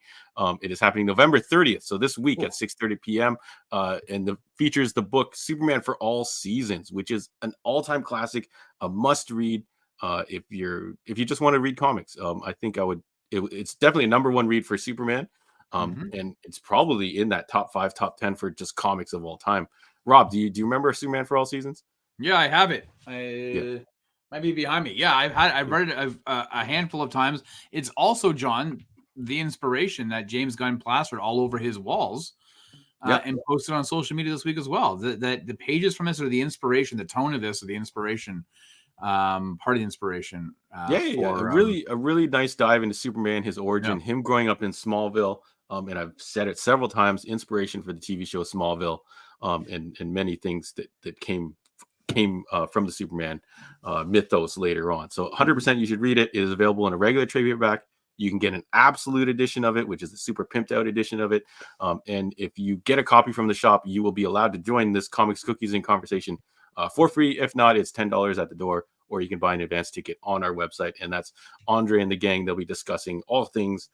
It is happening November 30th, so this week at 6:30 p.m. And the features the book Superman for All Seasons, which is an all-time classic, a must-read if you just want to read comics. I think I would. It's definitely a number one read for Superman, and it's probably in that top 5, top 10 for just comics of all time. Rob, do you remember Superman for All Seasons? Yeah, I have it. Yeah. Might be behind me. Yeah, I've read it a handful of times. It's also, John, the inspiration that James Gunn plastered all over his walls and posted on social media this week as well. The pages from this are the inspiration, the tone of this are the inspiration, part of the inspiration. A really nice dive into Superman, his origin, him growing up in Smallville. And I've said it several times, inspiration for the TV show Smallville, and many things that came from the Superman mythos later on. So 100% you should read it. It is available in a regular trade paperback. You can get an absolute edition of it, which is a super pimped out edition of it. And if you get a copy from the shop, you will be allowed to join this Comics, Cookies, and Conversation for free. If not, it's $10 at the door, or you can buy an advance ticket on our website. And that's Andre and the gang. They'll be discussing all things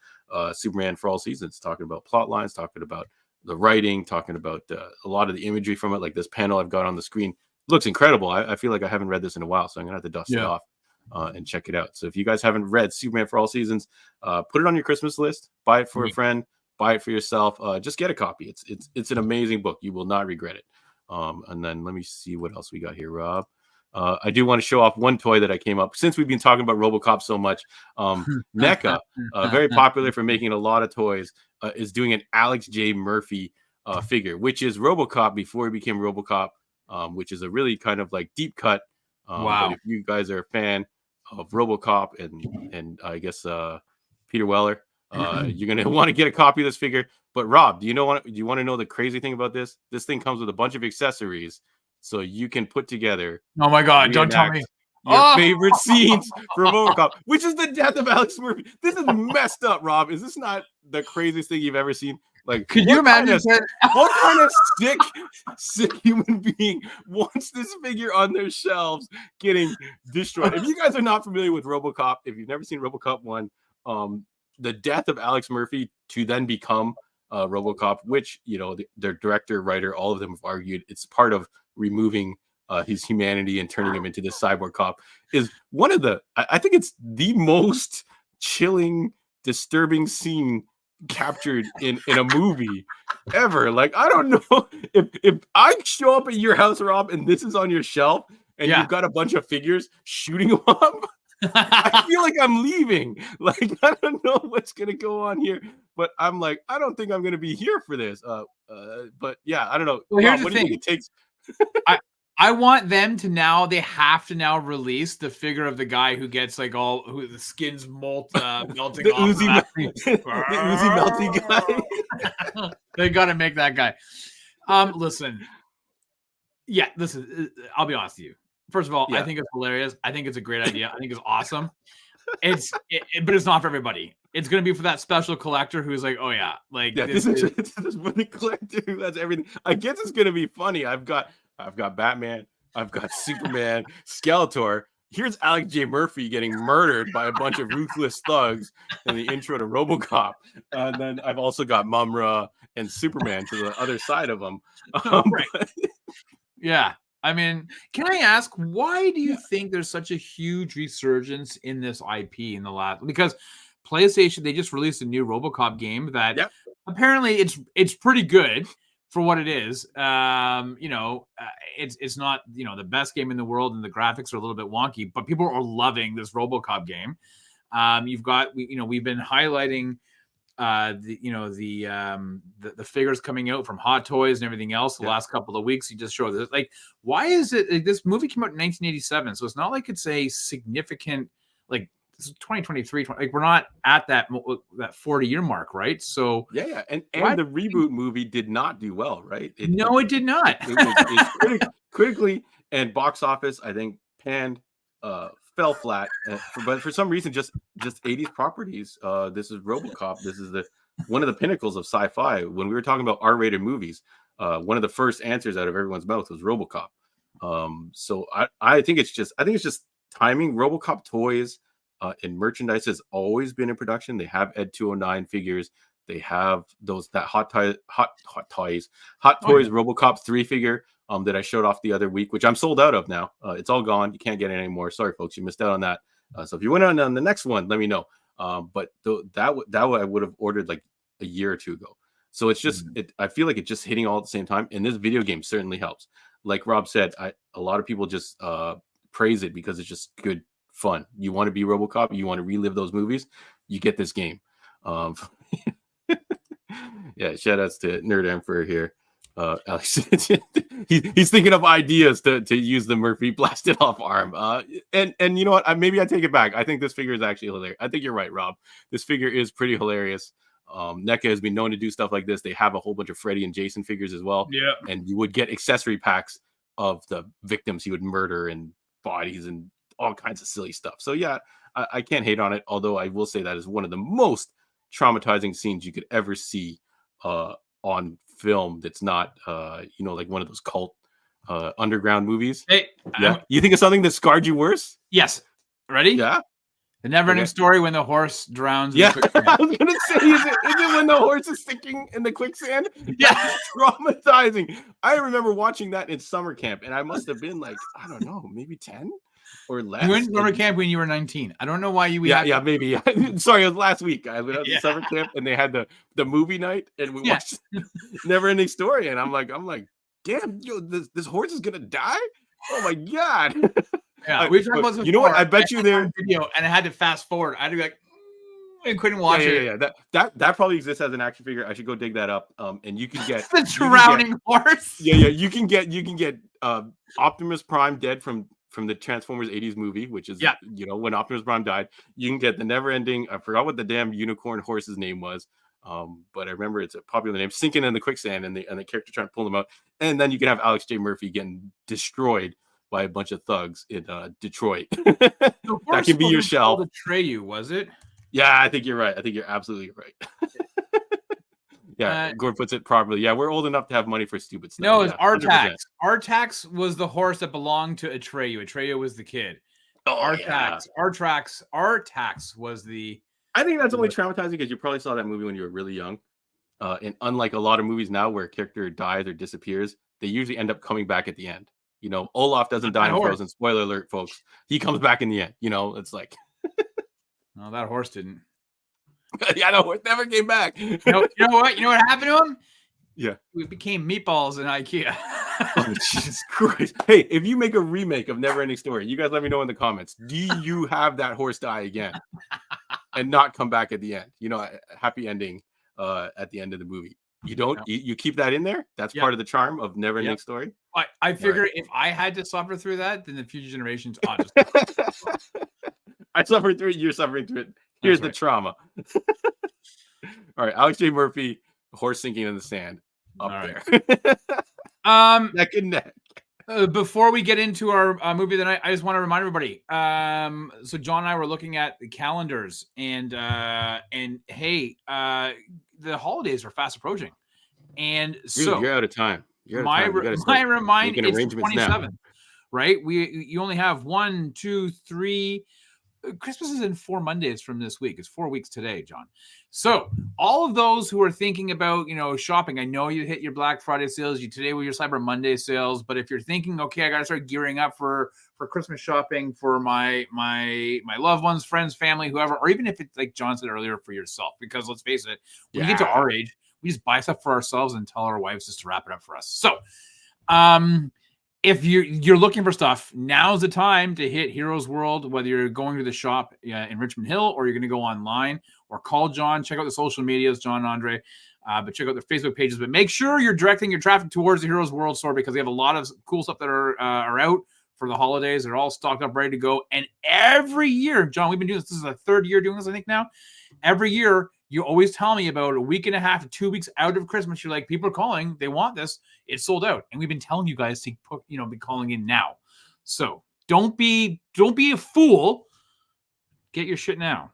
Superman for All Seasons, talking about plot lines, talking about the writing, talking about a lot of the imagery from it, like this panel I've got on the screen. Looks incredible. I feel like I haven't read this in a while, so I'm gonna have to dust it off and check it out. So if you guys haven't read Superman for All Seasons, put it on your Christmas list. Buy it for a friend. Buy it for yourself. Just get a copy. It's an amazing book. You will not regret it. And then let me see what else we got here, Rob. I do want to show off one toy that I came up since we've been talking about RoboCop so much. NECA, very popular for making a lot of toys, is doing an Alex J. Murphy figure, which is RoboCop before he became RoboCop. Which is a really kind of like deep cut. Wow! But if you guys are a fan of RoboCop and I guess Peter Weller, you're gonna want to get a copy of this figure. But Rob, do you want to know the crazy thing about this? This thing comes with a bunch of accessories, so you can put together. Oh my God! Don't tell me your favorite scenes from RoboCop, which is the death of Alex Murphy. This is messed up, Rob. Is this not the craziest thing you've ever seen? Like, could you imagine what kind of sick human being wants this figure on their shelves getting destroyed? If you guys are not familiar with RoboCop, if you've never seen RoboCop 1, the death of Alex Murphy to then become RoboCop, which, their director, writer, all of them have argued it's part of removing his humanity and turning him into this cyborg cop, is one of I think it's the most chilling, disturbing scene captured in a movie ever. Like, I don't know if I show up at your house, Rob, and this is on your shelf and you've got a bunch of figures shooting them up, I feel like I'm leaving. Like, I don't know what's gonna go on here, but I'm like, I don't think I'm gonna be here for this. But yeah, I don't know. Well, here's Rob, the thing. Do you think it takes I want them to they have to now release the figure of the guy who gets like who the skin's melting the off. The Uzi melting guy. They got to make that guy. Listen. I'll be honest with you. First of all, I think it's hilarious. I think it's a great idea. I think it's awesome. But it's not for everybody. It's going to be for that special collector who's like, oh yeah, like this is for the collector who has everything. I guess it's going to be funny. I've got Batman. I've got Superman, Skeletor. Here's Alex J. Murphy getting murdered by a bunch of ruthless thugs in the intro to RoboCop. And then I've also got Mumra and Superman to the other side of them. Yeah. I mean, can I ask, why do you think there's such a huge resurgence in this IP in the last? Because PlayStation, they just released a new RoboCop game that apparently it's pretty good for what it is. It's not the best game in the world, and the graphics are a little bit wonky, but people are loving this RoboCop game. We've been highlighting the figures coming out from Hot Toys and everything else the last couple of weeks. You just showed this. Like, why is it like, this movie came out in 1987, so it's not like it's a significant, like, this is 2023, like, we're not at that 40-year mark, right? So and the reboot movie did not do well, right? It did not. It's critically and box office, I think, panned, fell flat, but for some reason, just 80s properties. This is RoboCop. This is one of the pinnacles of sci-fi. When we were talking about R-rated movies, one of the first answers out of everyone's mouth was RoboCop. So I think it's just timing. RoboCop toys And merchandise has always been in production. They have Ed 209 figures. They have that Hot Toys RoboCop 3 figure that I showed off the other week, which I'm sold out of now. It's all gone. You can't get it anymore. Sorry, folks, you missed out on that. So if you went on the next one, let me know. But that I would have ordered like a year or two ago. So it's just I feel like it's just hitting all at the same time, and this video game certainly helps. Like Rob said, a lot of people just praise it because it's just good fun. You want to be RoboCop, you want to relive those movies, you get this game. Yeah, shout outs to Nerd Emperor here. Alex, he's thinking of ideas to use the Murphy blasted off arm. And you know what? Maybe I take it back. I think this figure is actually hilarious. I think you're right, Rob. This figure is pretty hilarious. NECA has been known to do stuff like this. They have a whole bunch of Freddy and Jason figures as well. Yeah. And you would get accessory packs of the victims he would murder and bodies and all kinds of silly stuff. So yeah, I can't hate on it. Although I will say that is one of the most traumatizing scenes you could ever see on film. That's not like one of those cult underground movies. Hey, yeah. You think of something that scarred you worse? Yes. Ready? Yeah. The never-ending story when the horse drowns. Yeah, I was gonna say, is it when the horse is sinking in the quicksand? Yeah, that's traumatizing. I remember watching that in summer camp, and I must have been like, I don't know, maybe 10 or less. You went to summer camp when you were 19. I don't know why you. Yeah, maybe. Sorry, it was last week. I went out to summer camp, and they had the movie night, and we watched Never-Ending Story, and I'm like, damn, this horse is gonna die. Oh my god. Yeah, we talked about this. You know what? I bet you there video, and I had to fast forward. I had to be like, I couldn't watch it. Yeah. That probably exists as an action figure. I should go dig that up. And you can get the drowning horse. Yeah. You can get Optimus Prime dead from the Transformers 80s movie, which is when Optimus Prime died. You can get the never-ending. I forgot what the damn unicorn horse's name was. But I remember it's a popular name, sinking in the quicksand, and the character trying to pull them out. And then you can have Alex J. Murphy getting destroyed by a bunch of thugs in Detroit. That can be your shell. Atreyu, was it? Yeah, I think you're right. I think you're absolutely right. Yeah, Gord puts it properly. Yeah, we're old enough to have money for stupid stuff. No, it's Artax. Artax was the horse that belonged to Atreyu. Atreyu was the kid. Artax. Artax was the... I think that's only traumatizing because you probably saw that movie when you were really young. And unlike a lot of movies now where a character dies or disappears, they usually end up coming back at the end. Olaf doesn't die in Frozen. Spoiler alert, folks. He comes back in the end. It's like... No, that horse didn't. Yeah, that horse never came back. You know what? You know what happened to him? Yeah. We became meatballs in IKEA. Oh, Jesus Christ. Hey, if you make a remake of Never Ending Story, you guys let me know in the comments. Do you have that horse die again and not come back at the end? A happy ending at the end of the movie. You don't. You keep that in there. That's part of the charm of Never Ending Story. I figure if I had to suffer through that, then the future generations ought to. I suffered through it. You're suffering through it. Here's the trauma. All right, Alex J. Murphy, horse sinking in the sand, up there. Neck and neck. Before we get into our movie tonight, I just want to remind everybody. So John and I were looking at the calendars, and hey, the holidays are fast approaching, and so dude, you're out of time. My remind is 27th, right? You only have 1, 2, 3. Christmas is in 4 Mondays from this week. It's 4 weeks today, John. So all of those who are thinking about, shopping, I know you hit your Black Friday sales, today with your Cyber Monday sales, but if you're thinking, okay, I got to start gearing up for Christmas shopping for my loved ones, friends, family, whoever, or even if it's like John said earlier, for yourself, because let's face it, when you get to our age, we just buy stuff for ourselves and tell our wives just to wrap it up for us. So, if you're looking for stuff, now's the time to hit Heroes World, whether you're going to the shop in Richmond Hill or you're going to go online or call John. Check out the social medias, John and Andre, but check out their Facebook pages. But make sure you're directing your traffic towards the Heroes World store because they have a lot of cool stuff that are out for the holidays. They're all stocked up, ready to go. And every year, John, we've been doing this. This is the 3rd year doing this, I think now. Every year, you always tell me about a week and a half to 2 weeks out of Christmas. You're like, people are calling. They want this. It's sold out. And we've been telling you guys to put, be calling in now. So don't be a fool. Get your shit now.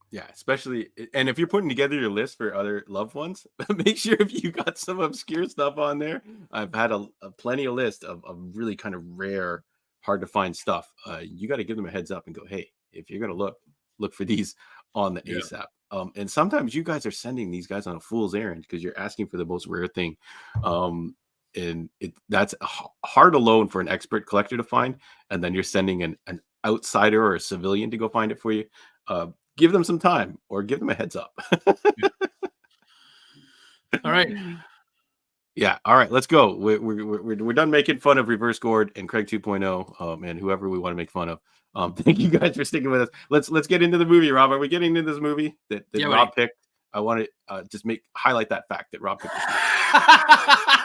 Yeah, especially, and if you're putting together your list for other loved ones, make sure if you got some obscure stuff on there. I've had a plenty of list of really kind of rare, hard to find stuff. You got to give them a heads up and go, hey, if you're gonna look for these on the ASAP. And sometimes you guys are sending these guys on a fool's errand because you're asking for the most rare thing. And that's hard alone for an expert collector to find, and then you're sending an outsider or a civilian to go find it for you. Give them some time or give them a heads up. All right. Yeah. All right. Let's go. We're done making fun of Reverse Gord and Craig 2.0 and whoever we want to make fun of. Thank you guys for sticking with us. Let's get into the movie, Rob. Are we getting into this movie that Rob picked? I want to just highlight that fact that Rob picked this movie.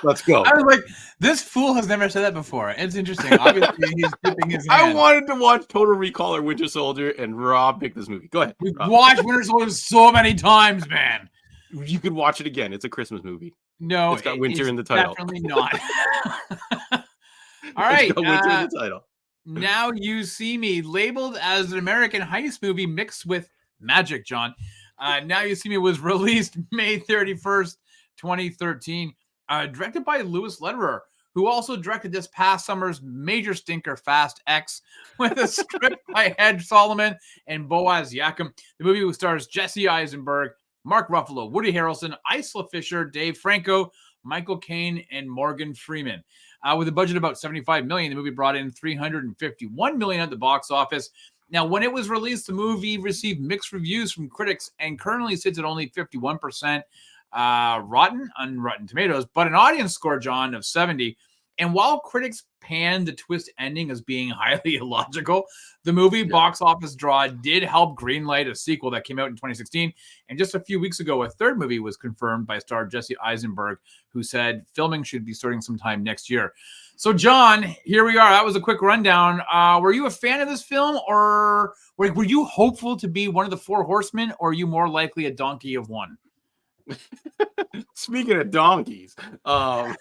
Let's go. I was like, this fool has never said that before. It's interesting. Obviously, he's dipping his hand. I wanted to watch Total Recall or Winter Soldier, and Rob picked this movie. Go ahead. We've watched Winter Soldier so many times, man. You could watch it again. It's a Christmas movie. No, it's got winter in the title. Definitely not. All right. It's got winter in the title. Now You See Me, labeled as an American heist movie mixed with magic, John. Now You See Me was released May 31st, 2013. Directed by Louis Lederer, who also directed this past summer's major stinker, Fast X, with a script by Ed Solomon and Boaz Yakum. The movie stars Jesse Eisenberg, Mark Ruffalo, Woody Harrelson, Isla Fisher, Dave Franco, Michael Caine, and Morgan Freeman. With a budget of about $75 million, the movie brought in $351 million at the box office. Now, when it was released, the movie received mixed reviews from critics and currently sits at only 51% rotten on Rotten Tomatoes, but an audience score, John, of 70. And while critics panned the twist ending as being highly illogical, the movie box office draw did help greenlight a sequel that came out in 2016. And just a few weeks ago, a third movie was confirmed by star Jesse Eisenberg, who said filming should be starting sometime next year. So, John, here we are. That was a quick rundown. Were you a fan of this film, or were you hopeful to be one of the four horsemen, or are you more likely a donkey of one? Speaking of donkeys, I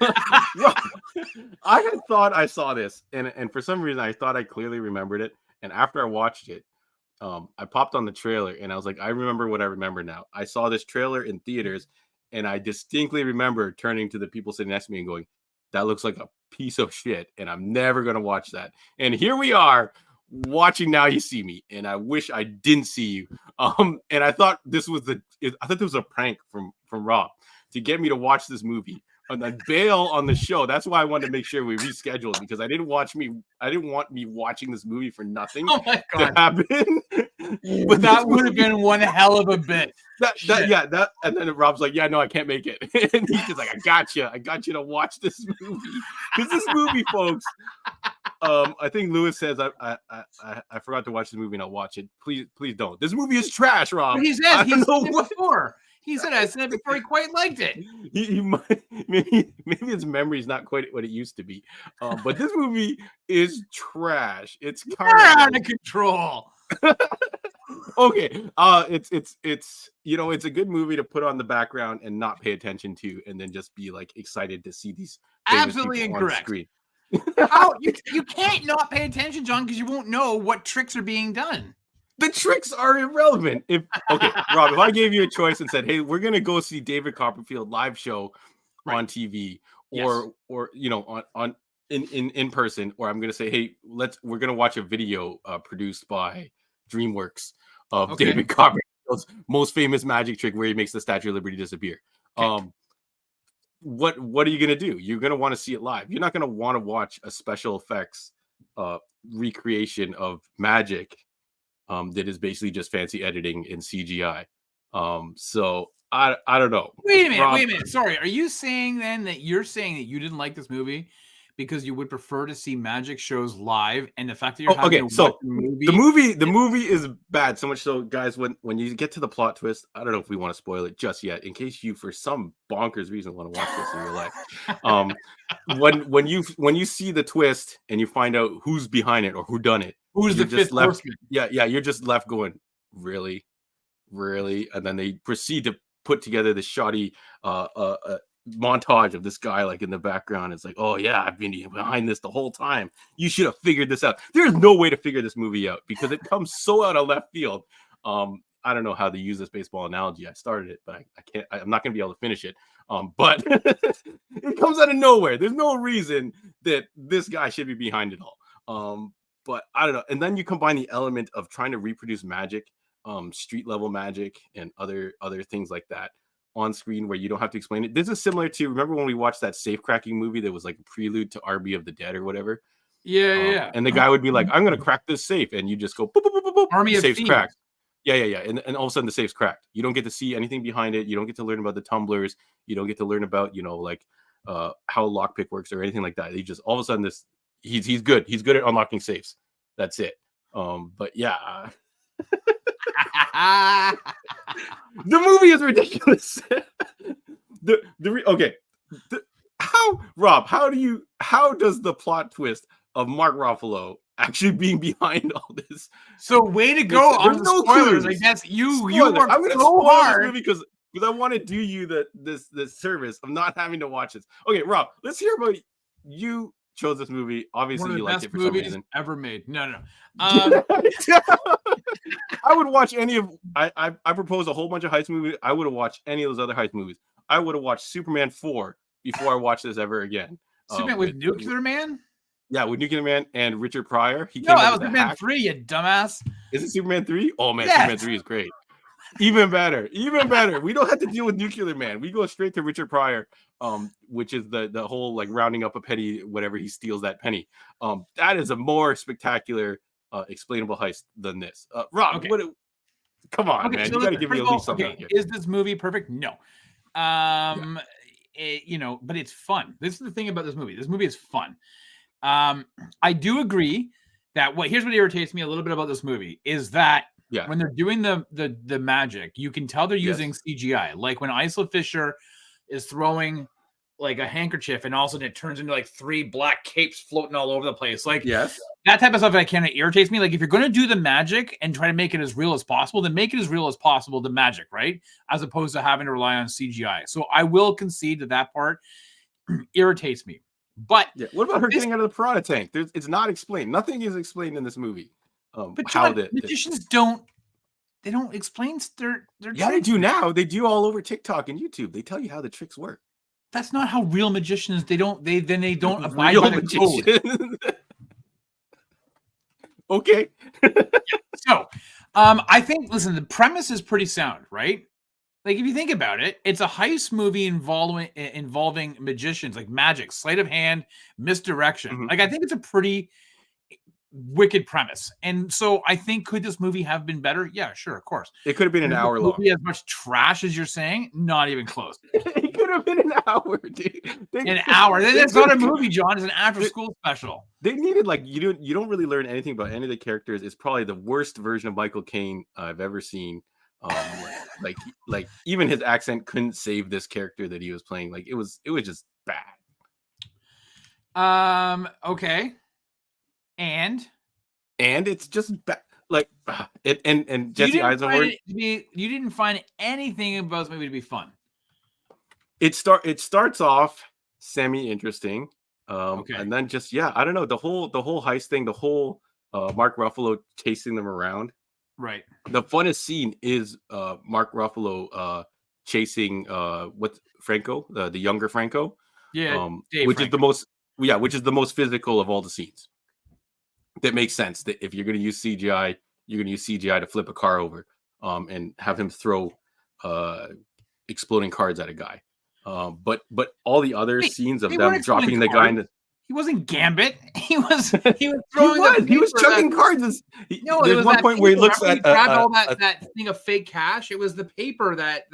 had thought I saw this, and for some reason I thought I clearly remembered it. And after I watched it, I popped on the trailer, and I was like, I remember what I remember now. I saw this trailer in theaters, and I distinctly remember turning to the people sitting next to me and going, "That looks like a piece of shit, and I'm never gonna watch that." And here we are, watching Now You See Me, and I wish I didn't see you. And I thought this was a prank from Rob to get me to watch this movie and then bail on the show. That's why I wanted to make sure we rescheduled, because I didn't want me watching this movie for nothing to happen. But that would have been one hell of a bit. And then Rob's like, "Yeah, no, I can't make it." And he's just like, I got you to watch this movie, because this movie, folks. I think Lewis says I forgot to watch the movie and I'll watch it. Please don't. This movie is trash, Rob. But he said before. He said I said it before he quite liked it. He might, maybe his memory is not quite what it used to be. But this movie is trash. It's kind of out of control. Okay. It's a good movie to put on the background and not pay attention to, and then just be like excited to see these absolutely incorrect on screen. How you can't not pay attention, John, because you won't know what tricks are being done. The tricks are irrelevant. Rob, if I gave you a choice and said, "Hey, we're gonna go see David Copperfield live show on TV, or on in person," or I'm gonna say, "Hey, we're gonna watch a video produced by DreamWorks of David Copperfield's most famous magic trick where he makes the Statue of Liberty disappear." Okay. What are you gonna do? You're gonna want to see it live. You're not gonna want to watch a special effects recreation of magic that is basically just fancy editing in CGI. So I don't know. Wait a minute. Sorry, are you saying then that you're saying that you didn't like this movie because you would prefer to see magic shows live, and the fact that you're having to watch the movie is bad, so much so, guys, when you get to the plot twist, I don't know if we want to spoil it just yet, in case you for some bonkers reason want to watch this in your life. When you see the twist and you find out who's behind it or who done it, who's the fifth horseman, you're just left going, really, and then they proceed to put together the shoddy montage of this guy like in the background. It's like, "Oh yeah, I've been behind this the whole time. You should have figured this out." There's no way to figure this movie out because it comes so out of left field. I don't know how to use this baseball analogy. I started it, but I can't. I'm not going to be able to finish it. But it comes out of nowhere. There's no reason that this guy should be behind it all. but I don't know. And then you combine the element of trying to reproduce magic, street level magic, and other things like that on screen where you don't have to explain it. This is similar to, remember when we watched that safe cracking movie that was like a prelude to RB of the Dead or whatever? Yeah. And the guy would be like, "I'm gonna crack this safe," and you just go boop, boop, boop, boop, boop. Army The of safe's Thieves. cracked. Yeah. And all of a sudden the safe's cracked. You don't get to see anything behind it. You don't get to learn about the tumblers. You don't get to learn about, like how lockpick works or anything like that. He just all of a sudden he's good. He's good at unlocking safes. That's it. But yeah. The movie is ridiculous. How does the plot twist of Mark Ruffalo actually being behind all this? So way to go on the spoilers. I guess you worked I'm gonna so spoil hard this movie because I want to do you this service of not having to watch this. Okay, Rob, let's hear about you chose this movie. Obviously, you liked it for some reason. Ever made. No. I would watch any of. I proposed a whole bunch of heist movies. I would have watched any of those other heist movies. I would have watched Superman 4 before I watched this ever again. Superman with Nuclear Man? Yeah, with Nuclear Man and Richard Pryor. No, that was Superman 3, you dumbass. Is it Superman 3? Oh man, yes. Superman 3 is great. Even better. We don't have to deal with Nuclear Man. We go straight to Richard Pryor, which is the whole like rounding up a penny, whatever he steals that penny. That is a more spectacular, explainable heist than this. Rob, okay. Come on, man. You got to give me at least something. Okay. Is this movie perfect? No. But it's fun. This is the thing about this movie. This movie is fun. I do agree that here's what irritates me a little bit about this movie is that when they're doing the magic, you can tell they're using CGI. Like when Isla Fisher is throwing like a handkerchief and all of a sudden it turns into like 3 black capes floating all over the place. Like that type of stuff that kind of irritates me. Like if you're going to do the magic and try to make it as real as possible, then make it as real as possible, the magic, right? As opposed to having to rely on CGI. So I will concede that part irritates me. But what about her getting out of the piranha tank? It's not explained. Nothing is explained in this movie. But John, magicians don't explain their tricks. They do now. They do all over TikTok and YouTube. They tell you how the tricks work. That's not how real magicians. They don't abide by the code. Okay. So, I think the premise is pretty sound, right? Like if you think about it, it's a heist movie involving magicians, like magic, sleight of hand, misdirection. Mm-hmm. Like I think it's a pretty wicked premise. And so I think, could this movie have been better? Yeah, sure, of course. It could have been an hour long. As much trash as you're saying? Not even close. It could have been an hour, dude. An hour. That's not a movie, John. It's an after-school special. They needed you don't really learn anything about any of the characters. It's probably the worst version of Michael Caine I've ever seen. Like even his accent couldn't save this character that he was playing. Like it was just bad. Okay. And it's just bad. Like and Jesse Eisenberg. You didn't find anything about this movie to be fun. It starts off semi-interesting. And then just I don't know, the whole heist thing, the whole Mark Ruffalo chasing them around. Right. The funnest scene is Mark Ruffalo chasing Franco, the younger Franco. Yeah. Which is the most physical of all the scenes. That makes sense. That if you're going to use CGI, you're going to use CGI to flip a car over, and have him throw exploding cards at a guy. But all the other scenes of them dropping the guy in the. He wasn't Gambit. He was throwing. He was chucking cards. There's one point where he looks at grabbed all that thing of fake cash. It was the paper that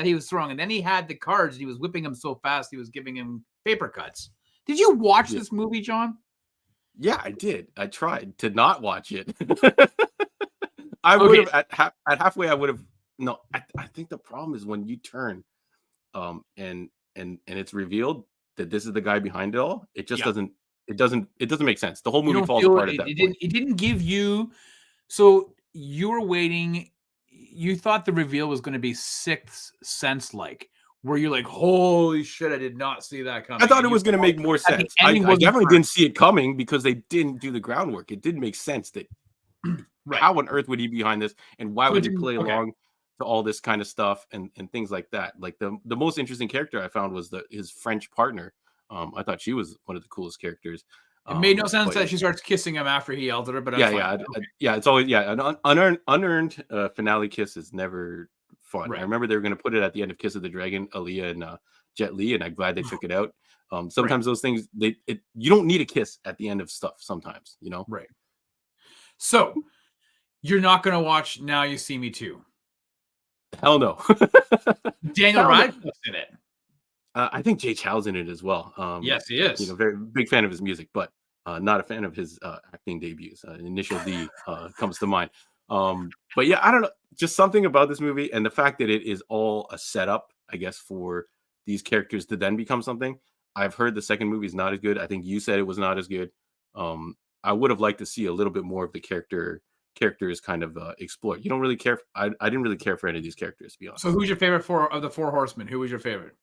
he was throwing, and then he had the cards. And he was whipping them so fast he was giving him paper cuts. Did you watch this movie, John? Yeah, I did. I tried to not watch it. I would have at halfway. I would have. No, I think the problem is when you turn, and it's revealed that this is the guy behind it all. It just doesn't make sense. The whole movie falls apart at that point. It didn't give you. So you were waiting. You thought the reveal was going to be Sixth Sense like, where you're like, holy shit, I did not see that coming. I thought it was going to make more sense. I definitely didn't see it coming because they didn't do the groundwork. It didn't make sense that how on earth would he be behind this, and why would he play along to all this kind of stuff and things like that. Like the most interesting character I found was his French partner. I thought she was one of the coolest characters. It made no sense But that she starts kissing him after he yelled at her, but it's always an unearned finale kiss is never fun. Right. I remember they were going to put it at the end of Kiss of the Dragon, Aaliyah and Jet Li, and I'm glad they took it out. Sometimes those things you don't need a kiss at the end of stuff. Sometimes, you know. Right. So you're not going to watch Now You See Me Too? Hell no. Daniel Radcliffe's in it. I think Jay Chow's in it as well. Yes, he is. You know, very big fan of his music, but not a fan of his acting debuts. Initial D comes to mind. But yeah, I don't know. Just something about this movie and the fact that it is all a setup, I guess, for these characters to then become something. I've heard the second movie is not as good. I think you said it was not as good. I would have liked to see a little bit more of the characters kind of explored. You don't really care. I didn't really care for any of these characters, to be honest. So who's your favorite of the four horsemen? Who was your favorite?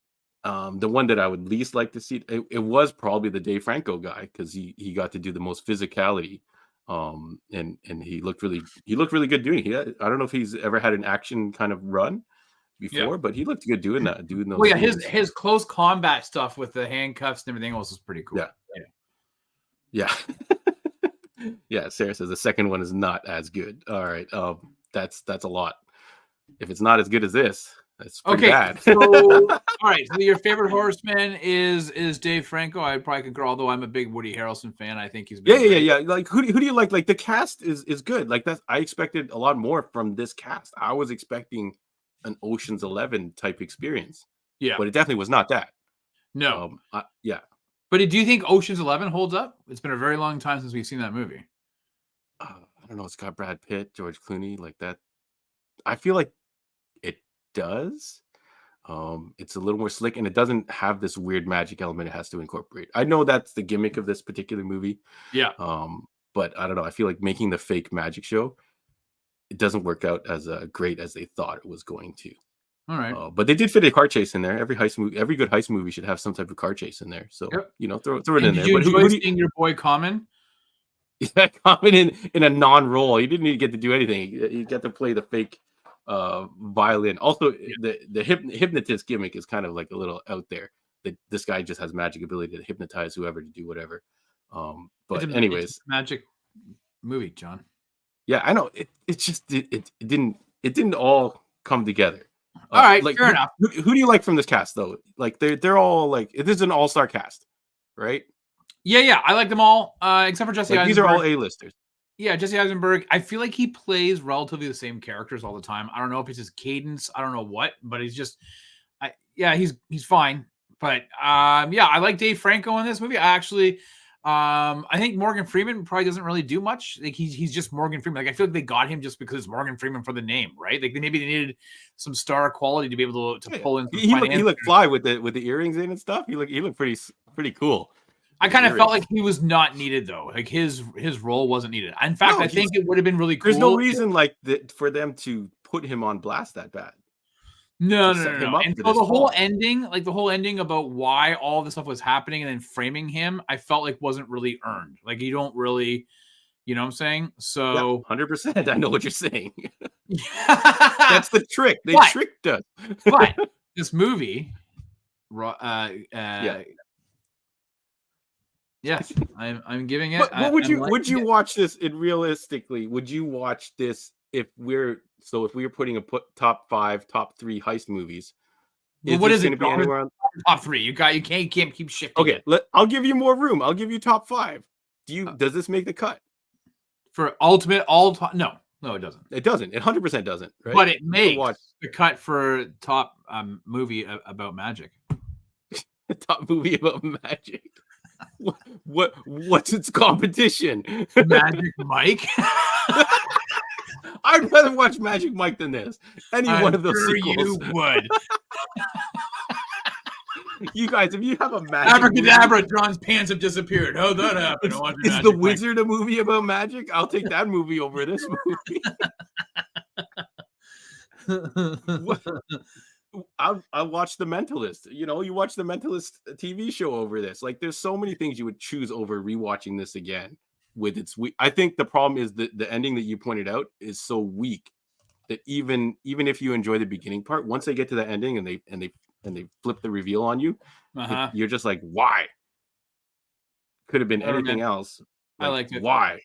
The one that I would least like to see, it was probably the Dave Franco guy, because he got to do the most physicality. And he looked really good doing it. I don't know if he's ever had an action kind of run before, but he looked good doing that. Doing those. Well, yeah, his close combat stuff with the handcuffs and everything else was pretty cool. Yeah. Yeah. Sarah says the second one is not as good. All right. That's a lot. If it's not as good as this, that's pretty bad. So, all right. So your favorite horseman is Dave Franco. I probably concur, although I'm a big Woody Harrelson fan. I think he's been yeah. Like who do you like? Like the cast is good. Like I expected a lot more from this cast. I was expecting an Ocean's 11 type experience. Yeah, but it definitely was not that. No. Yeah. But do you think Ocean's 11 holds up? It's been a very long time since we've seen that movie. I don't know. It's got Brad Pitt, George Clooney, like that. I feel like it does. It's a little more slick, and it doesn't have this weird magic element it has to incorporate. I know that's the gimmick of this particular movie. Yeah. But I don't know. I feel like making the fake magic show, it doesn't work out as great as they thought it was going to. All right. But they did fit a car chase in there. Every good heist movie should have some type of car chase in there. So throw it in there. Did you enjoy seeing your boy Common? Yeah, Common in a non-role. He didn't even get to do anything. He got to play the fake violin. Also, the hypnotist gimmick is kind of like a little out there. That this guy just has magic ability to hypnotize whoever to do whatever. But anyways, magic movie, John. Yeah, I know. It didn't all come together. All right, fair enough. Who do you like from this cast though? Like they're all like, this is an all-star cast, right? Yeah, I like them all, except for Jesse Eisenberg. These are all A-listers. Yeah, Jesse Eisenberg. I feel like he plays relatively the same characters all the time. I don't know if it's his cadence. I don't know what, but he's just, he's fine. But I like Dave Franco in this movie. I think Morgan Freeman probably doesn't really do much. Like he's just Morgan Freeman. Like I feel like they got him just because it's Morgan Freeman for the name, right? Like maybe they needed some star quality to be able to pull in. He looked fly with the earrings in and stuff. He looked pretty cool. I kind of felt like he was not needed though. Like his role wasn't needed. In fact, I think it would have been really cool. There's no reason for them to put him on blast that bad. No. And so the whole ending about why all this stuff was happening and then framing him, I felt like wasn't really earned. Like you don't really, you know what I'm saying? So 100%. I know what you're saying. That's the trick. They tricked us. But this movie, yes, I'm giving it. But would you watch this? Realistically, would you watch this if we're putting a top 5, top 3 heist movies? What is it? Be anywhere on top 3? You can't keep shifting. Okay, I'll give you more room. I'll give you top 5. Does this make the cut for ultimate all time? No, it doesn't. It doesn't. It 100% doesn't. Right? But it makes the cut for top movie about magic. Top movie about magic. What's its competition? Magic Mike. I'd rather watch Magic Mike than this. One of those sequels. You would. You guys, if you have a magic Abracadabra, John's pants have disappeared. How'd that happen? Is The Wizard a movie about magic? I'll take that movie over this movie. I'll watch The Mentalist. You watch The Mentalist TV show over this. Like, there's so many things you would choose over rewatching this again. I think the problem is that the ending that you pointed out is so weak that even if you enjoy the beginning part, once they get to the ending and they flip the reveal on you, you're just like, why? could have been Whatever, anything man. else. I Like, liked it. why?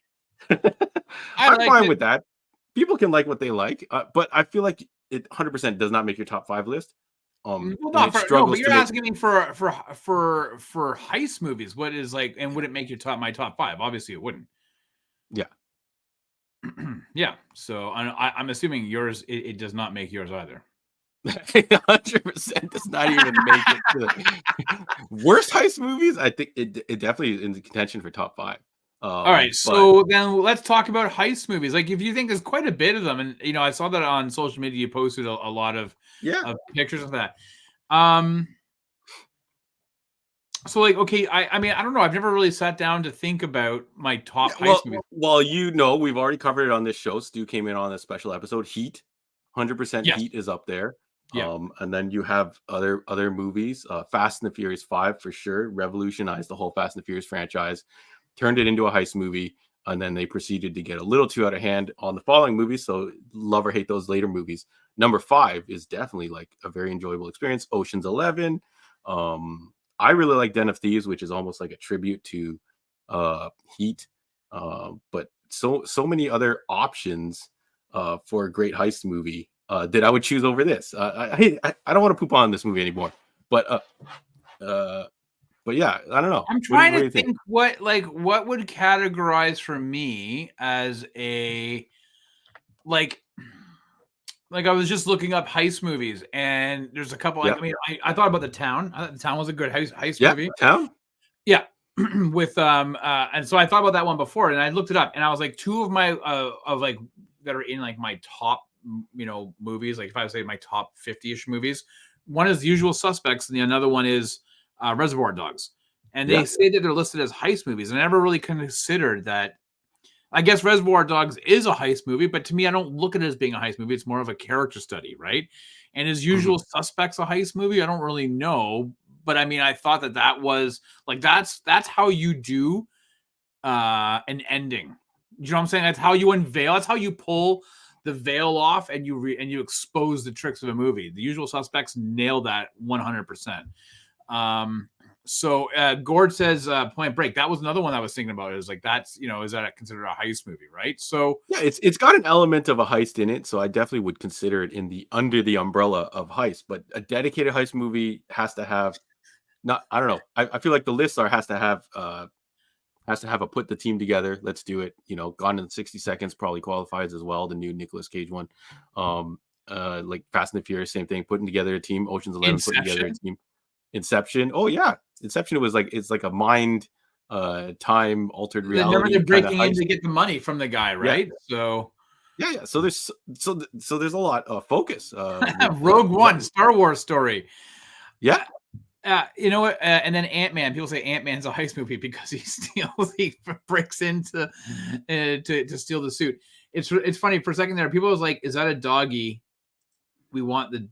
I I'm liked fine it. with that. People can like what they like, but I feel like it 100% does not make your top 5 list. Well, And not it for no, but struggles to you're make. asking me for heist movies. What is like, and would it make your my top 5? Obviously, it wouldn't. Yeah. Yeah. So I'm assuming yours. It does not make yours either. 100% does not even make it to the worst heist movies. I think it definitely is in the contention for top 5. All right, But so then let's talk about heist movies. Like, if you think there's quite a bit of them, and I saw that on social media, you posted a lot of yeah. pictures of that. So like, okay, I mean, I don't know. I've never really sat down to think about my top heist movies. Well, we've already covered it on this show. Stu came in on a special episode. Heat, 100% Yes. Heat is up there. Yeah. And then you have other movies. Fast and the Furious 5 for sure revolutionized the whole Fast and the Furious franchise, turned it into a heist movie, and then they proceeded to get a little too out of hand on the following movies. So love or hate those later movies. Number 5 is definitely like a very enjoyable experience. Ocean's 11. I really like Den of Thieves, which is almost like a tribute to Heat. But so many other options for a great heist movie that I would choose over this. I don't want to poop on this movie anymore, but yeah, I don't know. I'm trying to think what would categorize for me as a like I was just looking up heist movies, and there's a couple. Yep. I mean, I thought about The Town. I thought The Town was a good heist movie. Town. Yeah, with and so I thought about that one before, and I looked it up, and I was like, two of my of like that are in like my top movies. Like if I would say my top 50-ish movies, one is The Usual Suspects, and the another one is Reservoir Dogs. And they say that they're listed as heist movies, and I never really considered that. I guess Reservoir Dogs is a heist movie, but to me, I don't look at it as being a heist movie. It's more of a character study, right? And is Usual Suspects a heist movie? I don't really know, but I mean, I thought that was like that's how you do an ending. You know what I'm saying? That's how you unveil. That's how you pull the veil off and you expose the tricks of a movie. The Usual Suspects nailed that 100%. So Gord says Point Break. That was another one I was thinking about. Is like that's is that considered a heist movie, right? So yeah, it's got an element of a heist in it, so I definitely would consider it in the under the umbrella of heist. But a dedicated heist movie has to have I don't know. I feel like the list has to have a put the team together. Let's do it. Gone in 60 Seconds probably qualifies as well. The new Nicolas Cage one. Like Fast and the Furious, same thing. Putting together a team. Ocean's 11 putting together a team. Inception. Oh yeah, Inception was like it's like a mind time altered reality. They're breaking in to get the money from the guy, right? Yeah. Yeah. So there's there's a lot of focus. Rogue One, Star Wars story. Yeah. You know what? And then Ant-Man. People say Ant-Man's a heist movie because he breaks into to steal the suit. It's funny for a second there. People was like, "Is that a doggy? We want the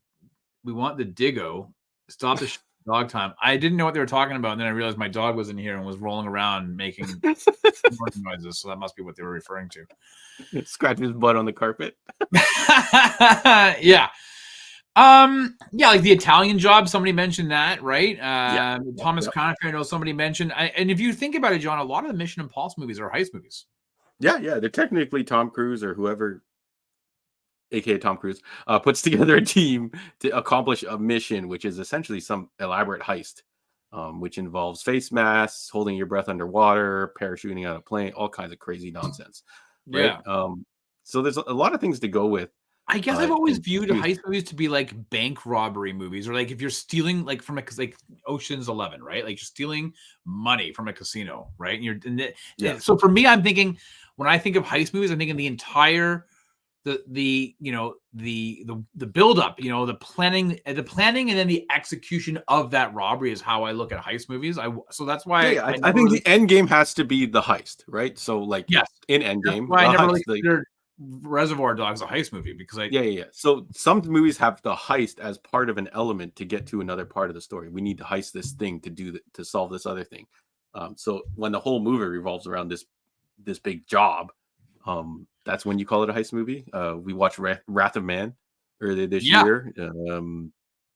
Diggo. Stop the dog time." I didn't know what they were talking about, and then I realized my dog was in here and was rolling around making noises. So that must be what they were referring to. Scratch his butt on the carpet. Yeah. Yeah, like The Italian Job. Somebody mentioned that, right? Thomas Crown, I know somebody mentioned. And if you think about it, John, a lot of the Mission Impossible movies are heist movies. Yeah, they're technically Tom Cruise or whoever, aka Tom Cruise, puts together a team to accomplish a mission, which is essentially some elaborate heist, which involves face masks, holding your breath underwater, parachuting out of a plane, all kinds of crazy nonsense. Right? Yeah. So there's a lot of things to go with. I guess I've always viewed heist movies to be like bank robbery movies, or like if you're stealing like from like Ocean's 11, right? Like you're stealing money from a casino, right? And so for me, I'm thinking when I think of heist movies, I'm thinking the entire the build up, the planning, and then the execution of that robbery is how I look at heist movies. So that's why I think the end game has to be the heist, right? So like in end game, I never really considered Reservoir Dogs a heist movie because So some movies have the heist as part of an element to get to another part of the story. We need to heist this thing to solve this other thing. So when the whole movie revolves around this big job, that's when you call it a heist movie. We watched Wrath of Man earlier this year.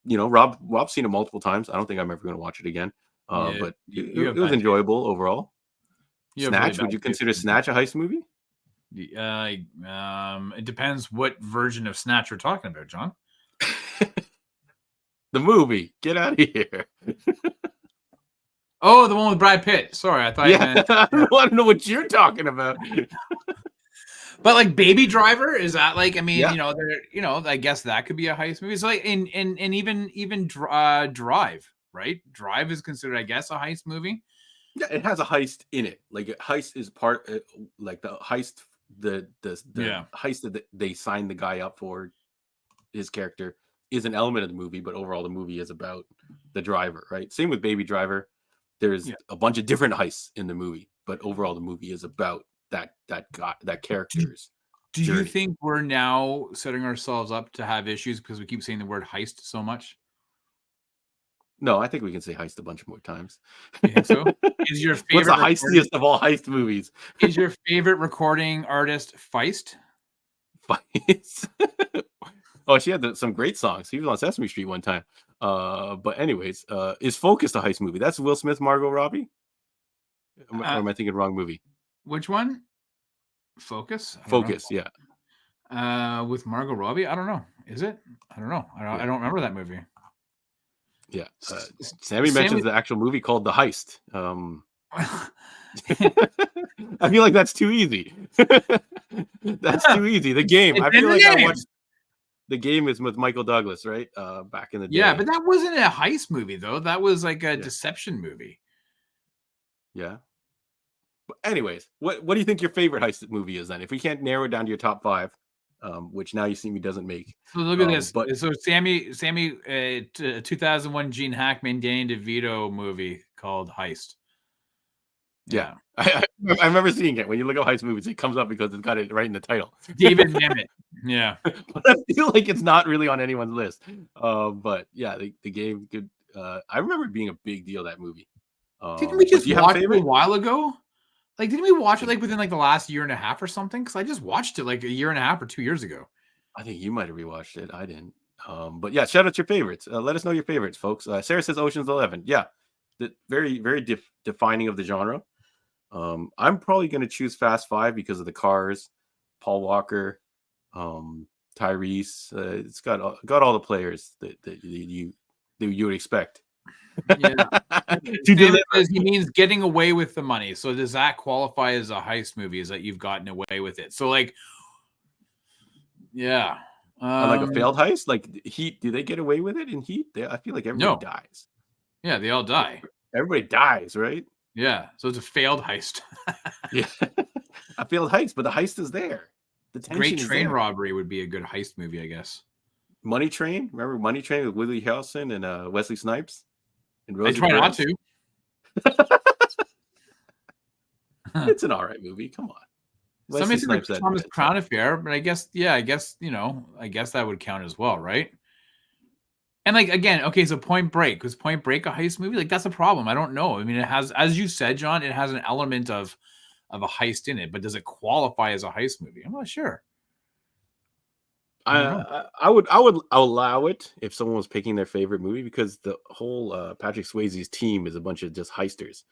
Rob's seen it multiple times. I don't think I'm ever going to watch it again. But it was enjoyable overall. Snatch? Would you consider Snatch a heist movie? It depends what version of Snatch we're talking about, John. The movie. Get out of here. Oh, the one with Brad Pitt. Sorry, I thought you meant. I don't want to know what you're talking about. But like Baby Driver, is that like? I mean, Yeah. I guess that could be a heist movie. It's like, and even Drive, right? Drive is considered, I guess, a heist movie. Yeah, it has a heist in it. Like a heist is part, like the heist, the heist that they signed the guy up for, his character, is an element of the movie, but overall the movie is about the driver, right? Same with Baby Driver. There's a bunch of different heists in the movie, but overall the movie is about that guy, that character's Do journey. you think we're now setting ourselves up to have issues because we keep saying the word heist so much? No, I think we can say heist a bunch more times. You think so? Is your What's the favorite heistiest of all heist movies? Is your favorite recording artist Feist? Feist. Oh, she had some great songs. He was on Sesame Street one time. But anyways, is Focus a heist movie? That's Will Smith, Margot Robbie? Or am I thinking wrong movie? Which one? Focus? Focus, yeah. With Margot Robbie? I don't know. Is it? I don't know. I don't remember that movie. Yeah. Sammy mentions the actual movie called The Heist. I feel like that's too easy. That's too easy. The Game. I feel like I watched The Game is with Michael Douglas, right? Back in the day. Yeah, but that wasn't a heist movie, though. That was like a deception movie. Yeah. But anyways, what do you think your favorite heist movie is then? If we can't narrow it down to your top 5, which Now You See Me doesn't make. So look at this. So Sammy, 2001 Gene Hackman, Danny DeVito movie called Heist. Yeah. I remember seeing it. When you look at heist movies, it comes up because it's got it right in the title. David Mamet. Yeah. But I feel like it's not really on anyone's list. But yeah, the Game could. I remember it being a big deal, that movie. Didn't we just watch it a while ago? Like, didn't we watch it like within like the last year and a half or something? Because I just watched it like a year and a half or 2 years ago. I think you might have rewatched it. I didn't. But yeah, shout out your favorites. Let us know your favorites, folks. Sarah says Ocean's 11. Yeah, very, very defining of the genre. I'm probably going to choose Fast 5 because of the cars, Paul Walker, Tyrese. It's got all the players that you would expect. Yeah. He means getting away with the money. So does that qualify as a heist movie? Is that you've gotten away with it? So like, yeah. Like a failed heist? Like Heat, do they get away with it in Heat? I feel like everybody dies. Yeah, they all die. Everybody dies, right? Yeah. So it's a failed heist. Yeah. A failed heist, but the heist is there. The Great Train Robbery would be a good heist movie, I guess. Money Train? Remember Money Train with Woody Harrelson and Wesley Snipes? I try not to. It's an all right movie. Come on. Somebody said like Thomas Crown Affair, but I guess that would count as well, right? And like again, okay, so Point Break, was Point Break a heist movie? Like that's a problem. I don't know. I mean, it has, as you said, John, it has an element of a heist in it, but does it qualify as a heist movie? I'm not sure. I would allow it if someone was picking their favorite movie, because the whole Patrick Swayze's team is a bunch of just heisters.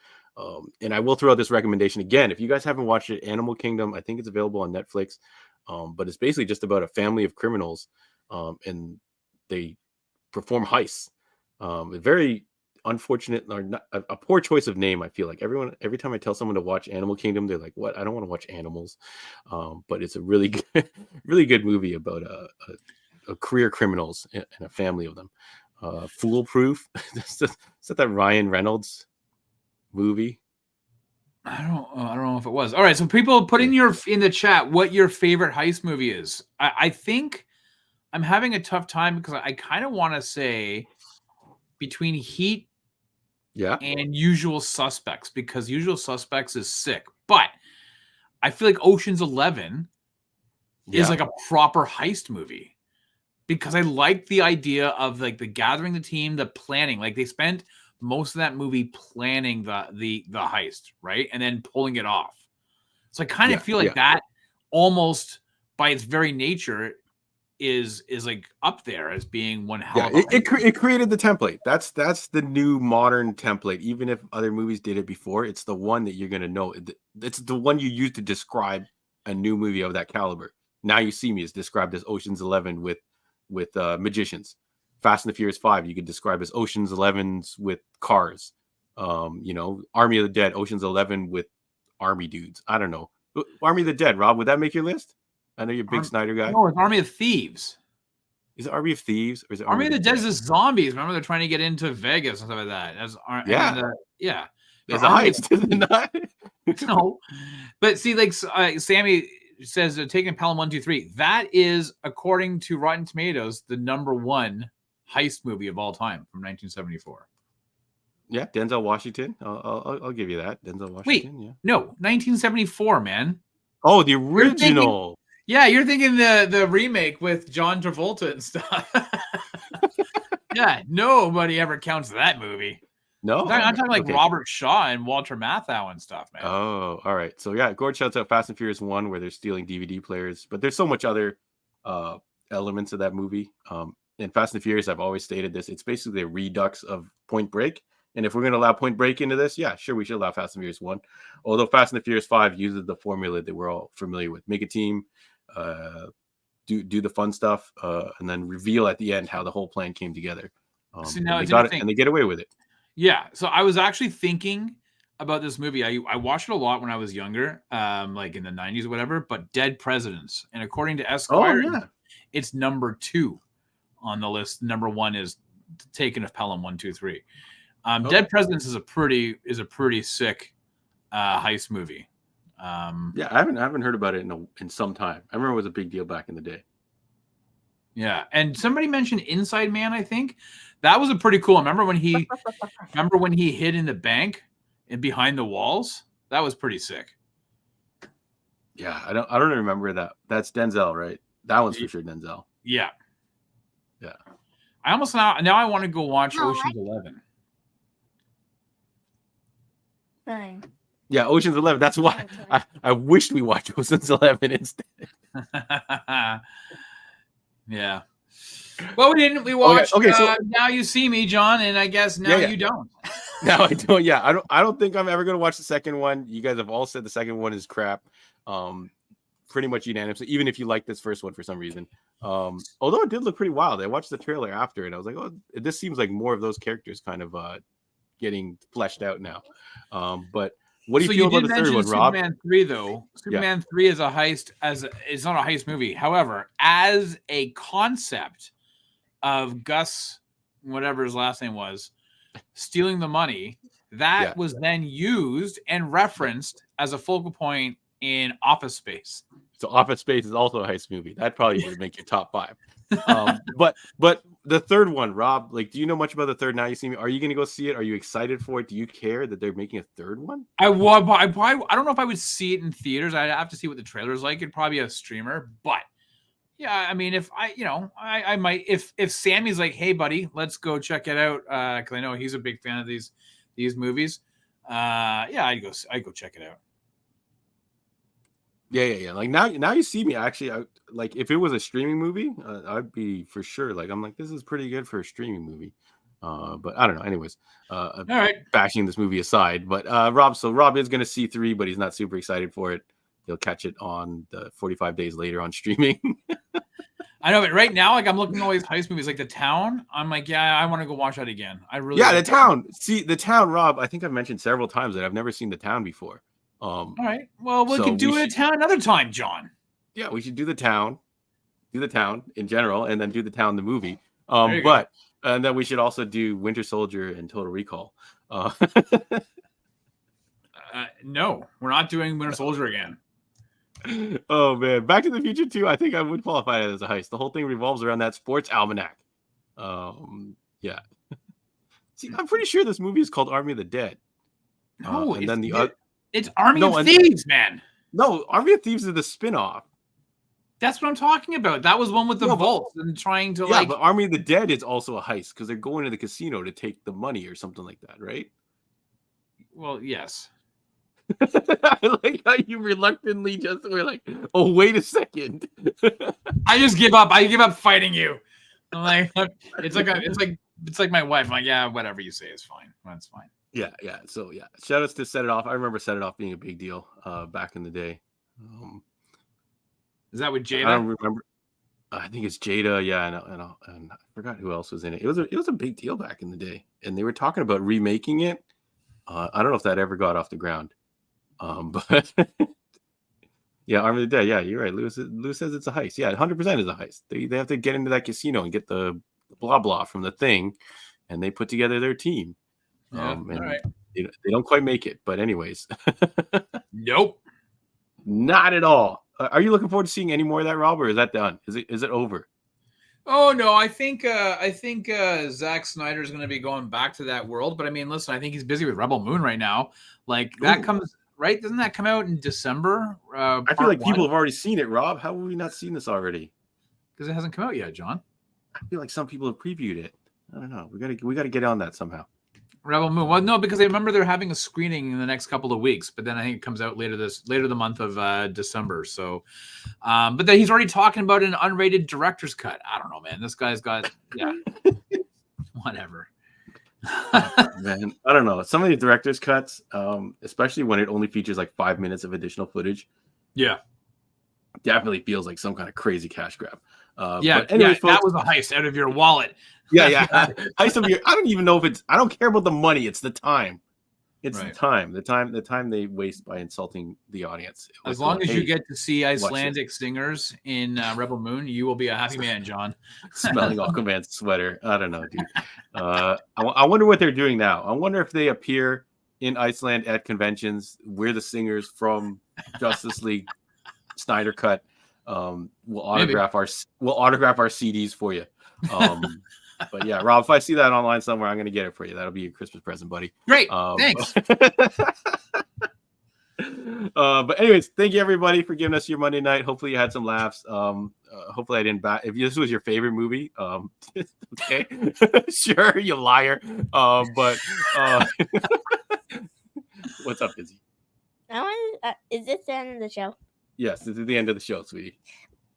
And I will throw out this recommendation again. If you guys haven't watched it, Animal Kingdom, I think it's available on Netflix. But it's basically just about a family of criminals, and they perform heists. Very unfortunate, or not, a poor choice of name. I feel like every time I tell someone to watch Animal Kingdom, they're like, "What? I don't want to watch animals." But it's a really good, really good movie about a career criminals and a family of them. Foolproof. Is that Ryan Reynolds movie? I don't know if it was. All right, so people put in the chat what your favorite heist movie is. I think I'm having a tough time because I kind of want to say between Heat and Usual Suspects, because Usual Suspects is sick, but I feel like Ocean's 11 is like a proper heist movie, because I like the idea of like the gathering the team, the planning. Like they spent most of that movie planning the heist, right? And then pulling it off. So I kind of feel like that almost by its very nature is like up there as being one hell Yeah, of a it created the template. That's the new modern template. Even if other movies did it before, it's the one that you're gonna know. It's the one you use to describe a new movie of that caliber. Now You See Me is described as Ocean's 11 with magicians. Fast and the Furious 5 you could describe as Ocean's 11s with cars. Army of the Dead, Ocean's 11 with army dudes. I don't know. Army of the Dead, Rob, would that make your list? I know you're a big Snyder guy. No, it's Army of Thieves. Is it Army of Thieves or is it Army of the Dead is zombies? Remember, they're trying to get into Vegas and stuff like that. Yeah. There's a heist, is it not? No, but see, like Sammy says, taking Pelham 1, 2, 3. That is, according to Rotten Tomatoes, the #1 heist movie of all time from 1974. Yeah, Denzel Washington. I'll give you that. Denzel Washington. Wait, yeah. No, 1974, man. Oh, the original. You're thinking the remake with John Travolta and stuff. Yeah, nobody ever counts that movie. No, I'm talking like Robert Shaw and Walter Matthau and stuff, man. Oh, all right. So yeah, Gord shouts out Fast and Furious 1 where they're stealing DVD players, but there's so much other elements of that movie. In Fast and Furious, I've always stated this. It's basically a redux of Point Break. And if we're going to allow Point Break into this, yeah, sure, we should allow Fast and Furious 1. Although Fast and the Furious 5 uses the formula that we're all familiar with. Make a team, do the fun stuff, and then reveal at the end how the whole plan came together. See, now and they got it, and they get away with it. Yeah. So I was actually thinking about this movie. I watched it a lot when I was younger, like in the 90s or whatever, but Dead Presidents. And according to Esquire, it's #2 on the list. #1 is taken of Pelham 1, 2, 3. Dead Presidents is a pretty sick heist movie. Yeah, I haven't heard about it in some time. I remember it was a big deal back in the day. Yeah, and somebody mentioned Inside Man. I think that was a pretty cool. Remember when he hid in the bank and behind the walls? That was pretty sick. Yeah, I don't remember that. That's Denzel, right? That one's for sure Denzel. Yeah. Yeah. I almost now I want to go watch Ocean's 11. Fine. Yeah, Ocean's 11. That's why I wished we watched Ocean's 11 instead. Yeah. Well, we didn't. We watched. Okay, so Now You See Me, John, and I guess now you don't. No, I don't. Yeah, I don't think I'm ever going to watch the second one. You guys have all said the second one is crap. Pretty much unanimously, even if you like this first one for some reason. Although it did look pretty wild. I watched the trailer after it. I was like, oh, this seems like more of those characters kind of getting fleshed out now. But what do you feel about the third one, Rob? Superman 3, though. Superman 3 is a heist. It's not a heist movie. However, as a concept of Gus, whatever his last name was, stealing the money, that was then used and referenced as a focal point in Office Space. So Office Space is also a heist movie. That probably would make your top 5. But the third one, Rob, like, do you know much about the third Now You See Me? Are you going to go see it? Are you excited for it? Do you care that they're making a third one? I don't know if I would see it in theaters. I'd have to see what the trailer is like. It'd probably be a streamer, but yeah, I mean, if I might, if Sammy's like, hey buddy, let's go check it out. Cause I know he's a big fan of these movies. I'd go check it out. Yeah. Like now You See Me. Actually, like if it was a streaming movie, I'd be for sure. Like I'm like, this is pretty good for a streaming movie. But I don't know. Anyways, all right. Bashing this movie aside, but Rob is going to see 3, but he's not super excited for it. He'll catch it on the 45 days later on streaming. I know, but right now, like I'm looking at all these heist movies, like The Town. I'm like, yeah, I want to go watch that again. I really. Yeah, The Town. See, The Town, Rob. I think I've mentioned several times that I've never seen The Town before. All right. Well, we can do The Town another time, John. Yeah, we should do The Town in general, and then do The Town the movie. And then we should also do Winter Soldier and Total Recall. No, we're not doing Winter Soldier again. Oh man, Back to the Future 2. I think I would qualify it as a heist. The whole thing revolves around that sports almanac. Yeah. See, I'm pretty sure this movie is called Army of the Dead. No, and then it's Army of Thieves, man. No, Army of Thieves is the spin-off. That's what I'm talking about. That was one with the vaults and trying to but Army of the Dead is also a heist because they're going to the casino to take the money or something like that, right? Well, yes. I like how you reluctantly just were like, oh, wait a second. I just give up. I give up fighting you. I'm like, it's like my wife. I'm like, yeah, whatever you say is fine. That's fine. Yeah. So yeah, shout outs to Set It Off. I remember Set It Off being a big deal back in the day. Is that with Jada? I don't remember. I think it's Jada. Yeah, and I forgot who else was in it. It was a big deal back in the day, and they were talking about remaking it. I don't know if that ever got off the ground. But yeah, Army of the Dead. Yeah, you're right. Lewis says it's a heist. Yeah, 100% is a heist. They have to get into that casino and get the blah blah from the thing, and they put together their team. Yeah, and all right. They don't quite make it, but anyways. Nope. Not at all. Are you looking forward to seeing any more of that, Rob, or is that done? Is it over? Oh no, I think Zack Snyder is going to be going back to that world. But I mean, listen, I think he's busy with Rebel Moon right now. Like that comes right. Doesn't that come out in December? I feel like people have already seen it, Rob. How have we not seen this already? Because it hasn't come out yet, John. I feel like some people have previewed it. I don't know. We gotta get on that somehow. Rebel Moon. Well, no, because I remember they're having a screening in the next couple of weeks, but then I think it comes out later the month of December. So, but then he's already talking about an unrated director's cut. I don't know, man. This guy's got whatever. Man, I don't know. Some of the director's cuts, especially when it only features like 5 minutes of additional footage, definitely feels like some kind of crazy cash grab. But anyways, folks, that was a heist out of your wallet. Yeah. Heist of your. I don't even know if it's. I don't care about the money. It's the time. It's right. the time they waste by insulting the audience. As long as you get to see Icelandic singers in Rebel Moon, you will be a happy man, John. Smelling Aquaman's sweater. I don't know, dude. I wonder what they're doing now. I wonder if they appear in Iceland at conventions. We're the singers from Justice League Snyder Cut. We'll autograph our CDs for you. But yeah, Rob, if I see that online somewhere, I'm going to get it for you. That'll be a Christmas present, buddy. Great. Thanks. But anyways, thank you everybody for giving us your Monday night. Hopefully you had some laughs. Hopefully I didn't if this was your favorite movie, okay, sure, you liar. But what's up, Izzy? Is this the end of the show? Yes, this is the end of the show, sweetie.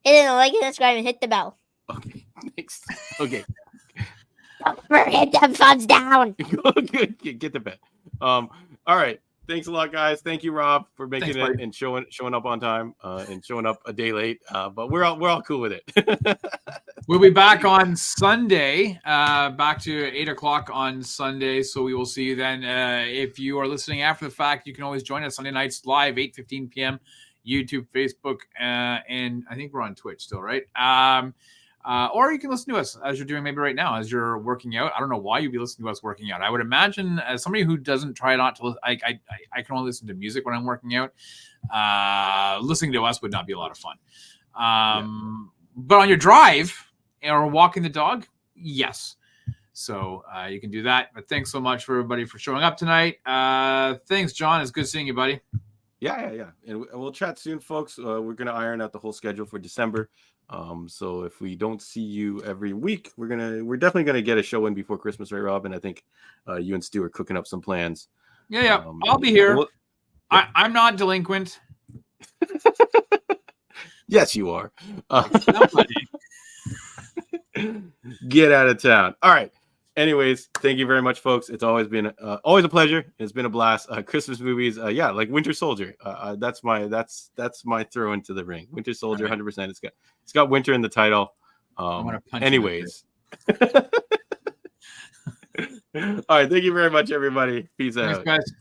Hit it, like, subscribe, and hit the bell. Okay, thanks. Okay. Don't forget the thumbs down. Get the bed. All right. Thanks a lot, guys. Thank you, Rob, for making it and showing up on time and showing up a day late. But we're all cool with it. We'll be back on Sunday, back to 8:00 on Sunday. So we will see you then. If you are listening after the fact, you can always join us Sunday nights live, 8:15 p.m. YouTube, Facebook, and I think we're on Twitch still, right? Or you can listen to us as you're doing maybe right now as you're working out. I don't know why you'd be listening to us working out. I would imagine as somebody who doesn't try not to, I can only listen to music when I'm working out. Listening to us would not be a lot of fun. But on your drive or walking the dog, yes. So you can do that. But thanks so much for everybody for showing up tonight. Thanks, John. It's good seeing you, buddy. Yeah. And we'll chat soon, folks. We're going to iron out the whole schedule for December. So if we don't see you every week, we're definitely going to get a show in before Christmas, right, Rob? And I think you and Stu are cooking up some plans. Yeah. I'll be here. I'm not delinquent. Yes, you are. Get out of town. All right. Anyways, thank you very much, folks. It's always been a pleasure. It's been a blast. Christmas movies, like Winter Soldier. That's my throw into the ring. Winter Soldier, 100%. It's got winter in the title. Anyways, all right. Thank you very much, everybody. Peace out. Thanks, guys.